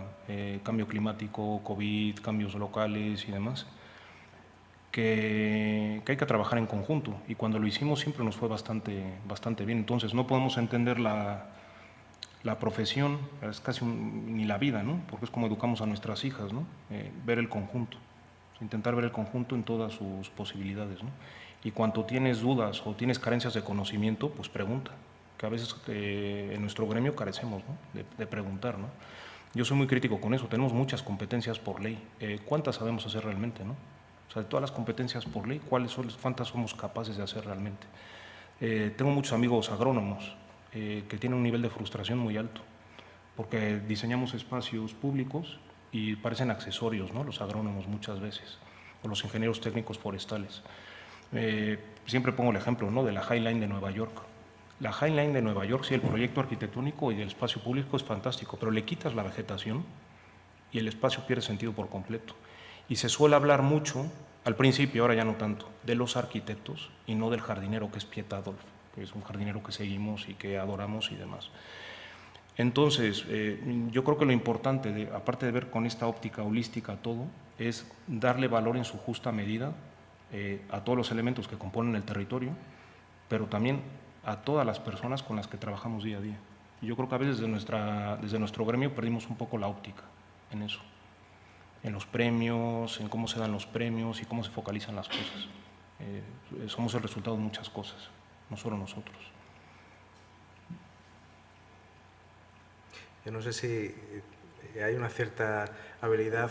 cambio climático, COVID, cambios locales y demás, que hay que trabajar en conjunto, y cuando lo hicimos siempre nos fue bastante bien. Entonces no podemos entender la profesión, es casi ni la vida, ¿no? Porque es como educamos a nuestras hijas, ¿no? Ver el conjunto. O intentar ver el conjunto en todas sus posibilidades, ¿no? Y cuando tienes dudas o tienes carencias de conocimiento, pues pregunta, que a veces en nuestro gremio carecemos, ¿no? de preguntar, ¿no? Yo soy muy crítico con eso, tenemos muchas competencias por ley, ¿cuántas sabemos hacer realmente, no? O sea, de todas las competencias por ley, ¿cuántas somos capaces de hacer realmente? Tengo muchos amigos agrónomos que tienen un nivel de frustración muy alto, porque diseñamos espacios públicos y parecen accesorios, ¿no? Los agrónomos muchas veces, o los ingenieros técnicos forestales. Siempre pongo el ejemplo, ¿no? De la High Line de Nueva York. La High Line de Nueva York, sí, el proyecto arquitectónico y el espacio público es fantástico, pero le quitas la vegetación y el espacio pierde sentido por completo. Y se suele hablar mucho, al principio, ahora ya no tanto, de los arquitectos y no del jardinero, que es Piet Adolf, que es un jardinero que seguimos y que adoramos y demás. Entonces, yo creo que lo importante, aparte de ver con esta óptica holística todo, es darle valor en su justa medida a todos los elementos que componen el territorio, pero también a todas las personas con las que trabajamos día a día. Y yo creo que a veces desde nuestro gremio perdimos un poco la óptica en eso, en los premios, en cómo se dan los premios y cómo se focalizan las cosas. Somos el resultado de muchas cosas, no solo nosotros. Yo no sé si hay una cierta habilidad,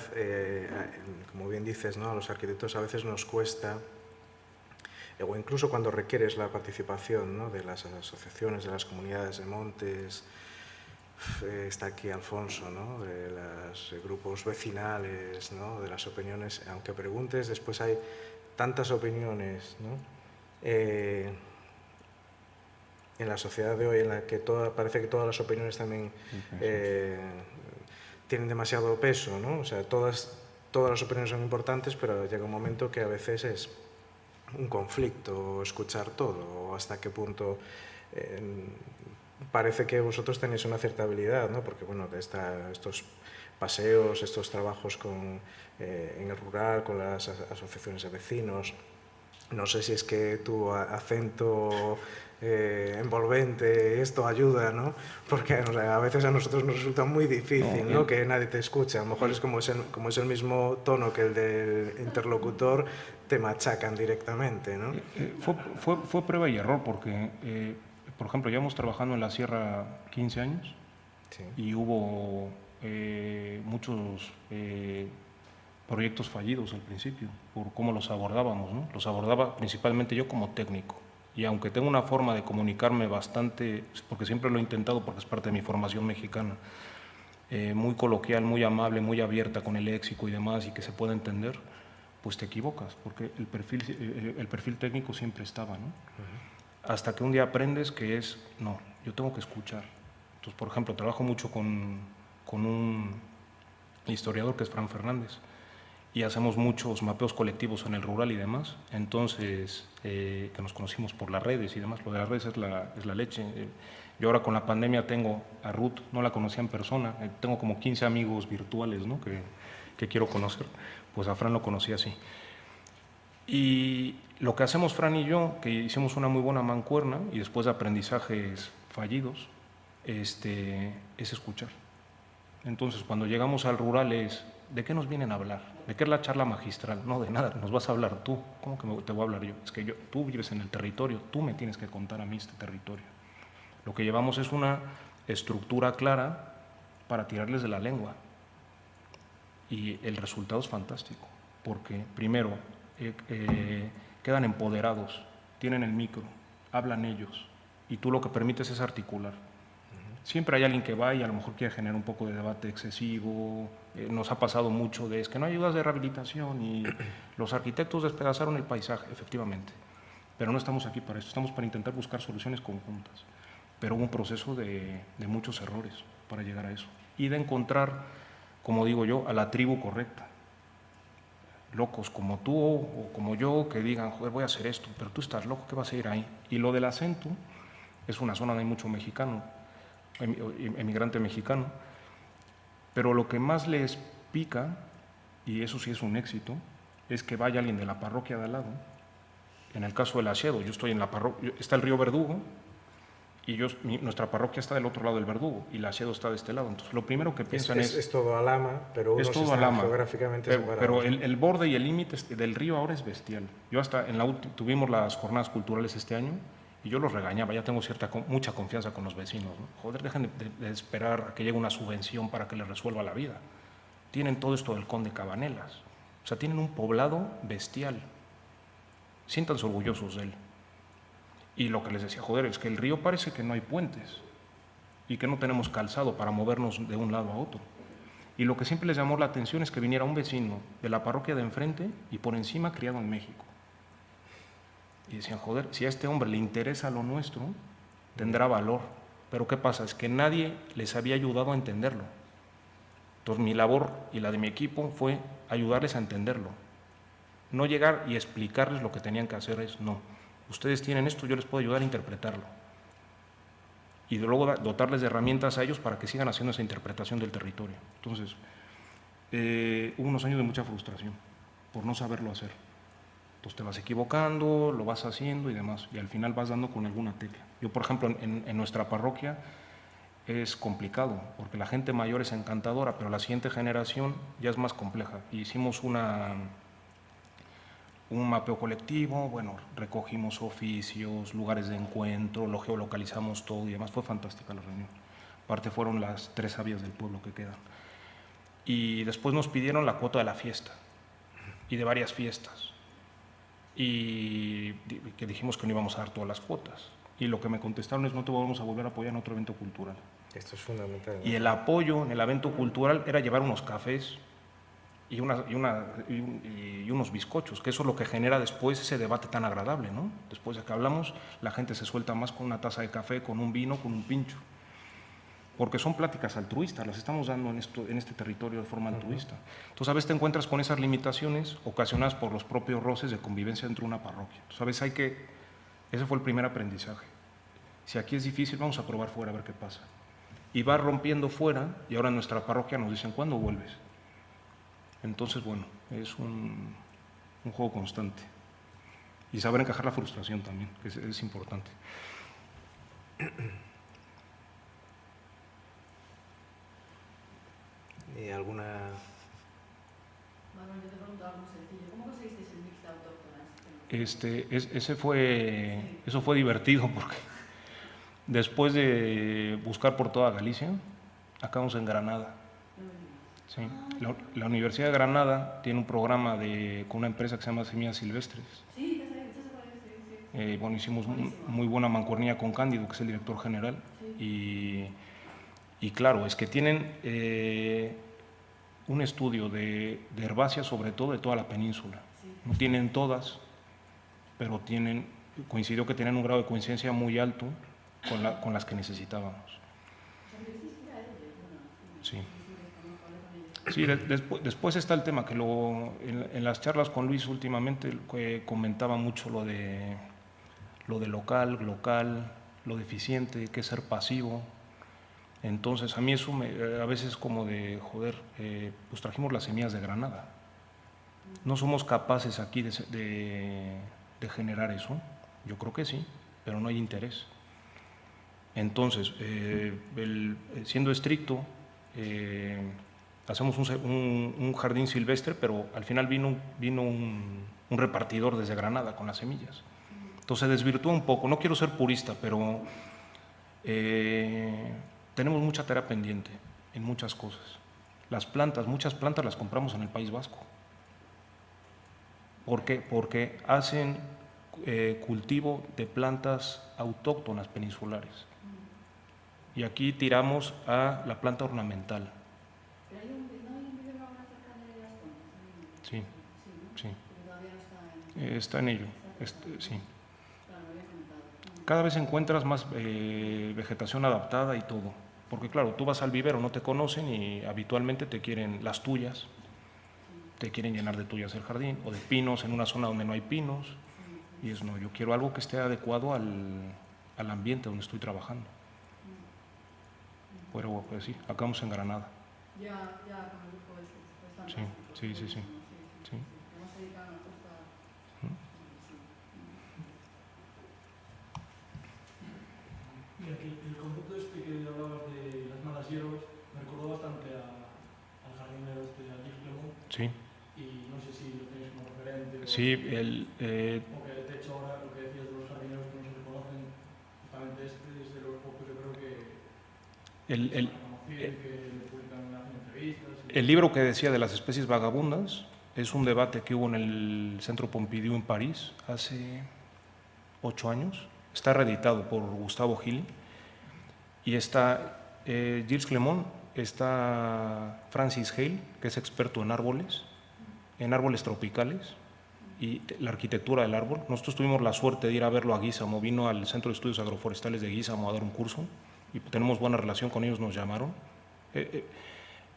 como bien dices, ¿no? A los arquitectos a veces nos cuesta, o incluso cuando requieres la participación, ¿no? De las asociaciones, de las comunidades de montes, está aquí Alfonso, ¿no? De los grupos vecinales, ¿no? De las opiniones, aunque preguntes, después hay tantas opiniones, ¿no? En la sociedad de hoy, en la que parece que todas las opiniones también tienen demasiado peso, ¿no? O sea, todas las opiniones son importantes, pero llega un momento que a veces es un conflicto escuchar todo, o hasta qué punto parece que vosotros tenéis una cierta habilidad, ¿no? Porque, bueno, estos paseos, estos trabajos en el rural, con las asociaciones de vecinos, no sé si es que tu acento envolvente, esto ayuda, ¿no? Porque a veces a nosotros nos resulta muy difícil, ¿no? Que nadie te escuche. A lo mejor es como es el mismo tono que el del interlocutor, te machacan directamente, ¿no? Fue prueba y error porque, por ejemplo, llevamos trabajando en la sierra 15 años, sí, y hubo muchos proyectos fallidos al principio, por cómo los abordábamos, ¿no? Los abordaba principalmente yo como técnico. Y aunque tengo una forma de comunicarme bastante, porque siempre lo he intentado porque es parte de mi formación mexicana, muy coloquial, muy amable, muy abierta con el léxico y demás, y que se pueda entender, pues te equivocas, porque el perfil técnico siempre estaba, ¿no? Hasta que un día aprendes que no, yo tengo que escuchar. Entonces, por ejemplo, trabajo mucho con un historiador que es Fran Fernández, y hacemos muchos mapeos colectivos en el rural y demás. Entonces, que nos conocimos por las redes y demás, lo de las redes es la leche. Yo ahora con la pandemia tengo a Ruth, no la conocía en persona, tengo como 15 amigos virtuales, ¿no? que quiero conocer, pues a Fran lo conocí así. Y lo que hacemos Fran y yo, que hicimos una muy buena mancuerna y después de aprendizajes fallidos, es escuchar. Entonces, cuando llegamos al rural ¿de qué nos vienen a hablar? ¿De qué es la charla magistral? No, de nada, nos vas a hablar tú. ¿Cómo que te voy a hablar yo? Es que tú vives en el territorio, tú me tienes que contar a mí este territorio. Lo que llevamos es una estructura clara para tirarles de la lengua. Y el resultado es fantástico, porque primero quedan empoderados, tienen el micro, hablan ellos, y tú lo que permites es articular. Siempre hay alguien que va y a lo mejor quiere generar un poco de debate excesivo. Nos ha pasado mucho es que no hay ayudas de rehabilitación y los arquitectos despedazaron el paisaje, efectivamente. Pero no estamos aquí para eso, estamos para intentar buscar soluciones conjuntas. Pero hubo un proceso de muchos errores para llegar a eso. Y de encontrar, como digo yo, a la tribu correcta. Locos como tú o como yo que digan, joder, voy a hacer esto, pero tú estás loco, ¿qué vas a ir ahí? Y lo del acento es una zona donde hay mucho mexicano, emigrante mexicano, pero lo que más les pica, y eso sí es un éxito, es que vaya alguien de la parroquia de al lado. En el caso del Asiedo, yo estoy en la parroquia, está el río Verdugo, y nuestra parroquia está del otro lado del Verdugo y la Siedo está de este lado. Entonces, lo primero que piensan es todo Alhama, pero unos todo están Alhama, geográficamente separados. pero el borde y el límite del río ahora es bestial. Yo hasta tuvimos las jornadas culturales este año y yo los regañaba, ya tengo mucha confianza con los vecinos, ¿no? Joder, dejen de esperar a que llegue una subvención para que les resuelva la vida. Tienen todo esto del Conde Cabanelas, o sea, tienen un poblado bestial. Siéntanse orgullosos de él. Y lo que les decía, joder, es que el río parece que no hay puentes y que no tenemos calzado para movernos de un lado a otro. Y lo que siempre les llamó la atención es que viniera un vecino de la parroquia de enfrente y por encima criado en México. Y decían, joder, si a este hombre le interesa lo nuestro, tendrá valor. Pero ¿qué pasa? Es que nadie les había ayudado a entenderlo. Entonces mi labor y la de mi equipo fue ayudarles a entenderlo. No llegar y explicarles lo que tenían que hacer, no. Ustedes tienen esto, yo les puedo ayudar a interpretarlo. Y luego dotarles de herramientas a ellos para que sigan haciendo esa interpretación del territorio. Entonces, hubo unos años de mucha frustración por no saberlo hacer. Entonces te vas equivocando, lo vas haciendo y demás, y al final vas dando con alguna tecla. Yo, por ejemplo, en nuestra parroquia es complicado, porque la gente mayor es encantadora, pero la siguiente generación ya es más compleja. Hicimos un mapeo colectivo, bueno, recogimos oficios, lugares de encuentro, lo geolocalizamos todo y demás. Fue fantástica la reunión. Aparte fueron las 3 sabias del pueblo que quedan. Y después nos pidieron la cuota de la fiesta y de varias fiestas. Y que dijimos que no íbamos a dar todas las cuotas. Y lo que me contestaron es: no te vamos a volver a apoyar en otro evento cultural. Esto es fundamental, ¿no? Y el apoyo en el evento cultural era llevar unos cafés y unos bizcochos, que eso es lo que genera después ese debate tan agradable, ¿no? Después de que hablamos, la gente se suelta más con una taza de café, con un vino, con un pincho, porque son pláticas altruistas, las estamos dando en este territorio de forma altruista. Entonces a veces te encuentras con esas limitaciones ocasionadas por los propios roces de convivencia dentro de una parroquia. Entonces a veces ese fue el primer aprendizaje. Si aquí es difícil, vamos a probar fuera a ver qué pasa. Y va rompiendo fuera, y ahora en nuestra parroquia nos dicen: ¿cuándo vuelves? Entonces, bueno, es un juego constante. Y saber encajar la frustración también, que es importante. ¿Y alguna...? Manuel, yo te pregunto algo sencillo. ¿Cómo conseguisteis el mix de autóctonas? Eso fue divertido, porque después de buscar por toda Galicia, acabamos en Granada. Sí. La Universidad de Granada tiene un programa con una empresa que se llama Semillas Silvestres. Sí, ya sé cuál es. Bueno, hicimos muy buena mancuernilla con Cándido, que es el director general. Sí. Y claro, es que tienen un estudio de herbáceas, sobre todo de toda la península. Sí. No tienen todas, pero coincidió que tienen un grado de coincidencia muy alto con las que necesitábamos. Sí. Sí, después está el tema que en las charlas con Luis últimamente comentaba mucho lo de local, lo deficiente, que es ser pasivo. Entonces a mí eso a veces como de, joder, pues trajimos las semillas de Granada. No somos capaces aquí de generar eso. Yo creo que sí, pero no hay interés. Entonces, siendo estricto, hacemos un jardín silvestre, pero al final vino un repartidor desde Granada con las semillas. Entonces se desvirtuó un poco. No quiero ser purista, pero tenemos mucha tarea pendiente en muchas cosas. Muchas plantas las compramos en el País Vasco. ¿Por qué? Porque hacen cultivo de plantas autóctonas peninsulares. Y aquí tiramos a la planta ornamental. ¿Pero hay un video ahora acerca de las plantas? Sí, sí. Todavía no está en ello. Sí. Claro, lo había comentado. Cada vez encuentras más vegetación adaptada y todo. Porque claro, tú vas al vivero, no te conocen y habitualmente te quieren las tuyas. Te quieren llenar de tuyas el jardín, o de pinos en una zona donde no hay pinos. Y no, yo quiero algo que esté adecuado al ambiente donde estoy trabajando. Pero pues sí, acabamos en Granada. Ya con el grupo este. Sí. Hemos dedicado una costa. Y aquí Sí, Porque de hecho ahora lo que decías de los jardineros que no se reconocen, justamente este es de los pocos, yo creo que el libro que decía de las especies vagabundas es un debate que hubo en el Centro Pompidou en París hace 8 años. Está reeditado por Gustavo Gil y está Gilles Clermont, está Francis Hale, que es experto en árboles tropicales y la arquitectura del árbol. Nosotros tuvimos la suerte de ir a verlo a Guízamo, vino al Centro de Estudios Agroforestales de Guízamo a dar un curso y tenemos buena relación con ellos, nos llamaron.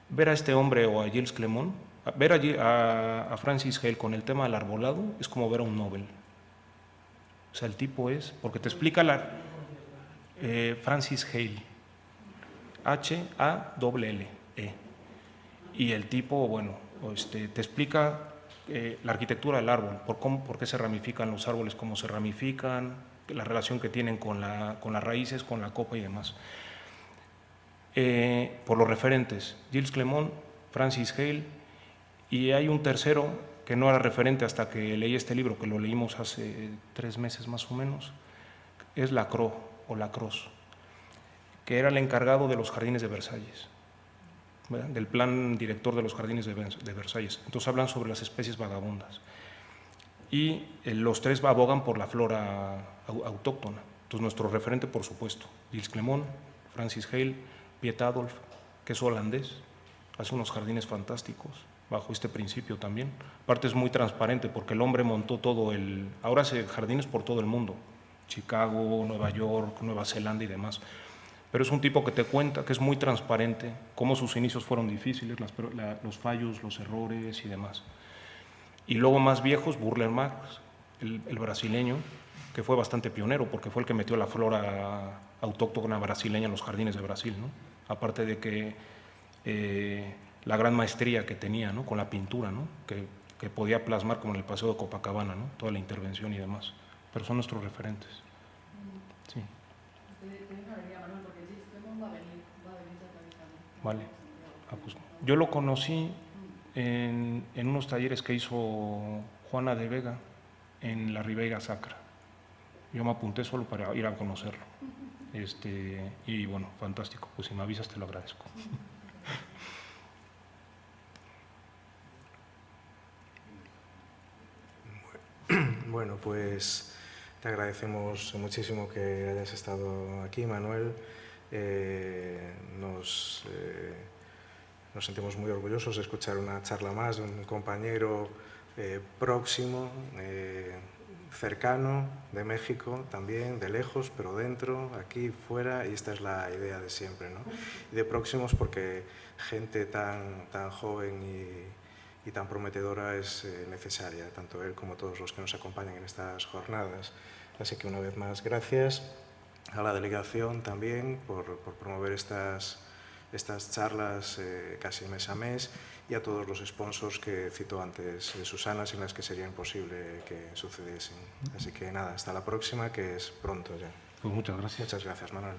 Ver a este hombre o a Gilles Clermont, ver a Francis Hale con el tema del arbolado es como ver a un Nobel. O sea, el tipo es, porque te explica Francis Hale, H-A-L-L-E. Y el tipo, bueno, te explica la arquitectura del árbol, por qué se ramifican los árboles, cómo se ramifican, la relación que tienen con las raíces, con la copa y demás. Por los referentes, Gilles Clermont, Francis Hale, y hay un tercero que no era referente hasta que leí este libro, que lo leímos hace 3 meses más o menos, es Lacroix o Lacrosse, que era el encargado de los jardines de Versalles, ¿verdad? Del plan director de los jardines de Versalles. Entonces hablan sobre las especies vagabundas. Y los 3 abogan por la flora autóctona. Entonces nuestro referente, por supuesto, Gilles Clermont, Francis Hale, Piet Adolf, que es holandés, hace unos jardines fantásticos, bajo este principio también. Aparte es muy transparente porque el hombre montó todo ahora hace jardines por todo el mundo, Chicago, Nueva York, Nueva Zelanda y demás. Pero es un tipo que te cuenta que es muy transparente, cómo sus inicios fueron difíciles, los fallos, los errores y demás. Y luego más viejos, Burle Marx, el brasileño, que fue bastante pionero porque fue el que metió la flora autóctona brasileña en los jardines de Brasil, ¿no? Aparte de que la gran maestría que tenía, ¿no? Con la pintura, ¿no? que podía plasmar como en el Paseo de Copacabana, ¿no? Toda la intervención y demás. Pero son nuestros referentes. Sí. Vale. Pues, yo lo conocí en unos talleres que hizo Juana de Vega en la Ribeira Sacra. Yo me apunté solo para ir a conocerlo. Y bueno, fantástico. Pues si me avisas te lo agradezco. Bueno, pues te agradecemos muchísimo que hayas estado aquí, Manuel. Nos sentimos muy orgullosos de escuchar una charla más de un compañero próximo, cercano, de México también, de lejos, pero dentro, aquí, fuera, y esta es la idea de siempre, ¿no? Y de próximos porque gente tan joven y tan prometedora es necesaria, tanto él como todos los que nos acompañan en estas jornadas. Así que una vez más, gracias a la delegación también por promover estas charlas casi mes a mes y a todos los sponsors que citó antes Susana, sin las que sería imposible que sucediesen. Así que nada, hasta la próxima, que es pronto ya. Pues muchas gracias. Muchas gracias, Manuel.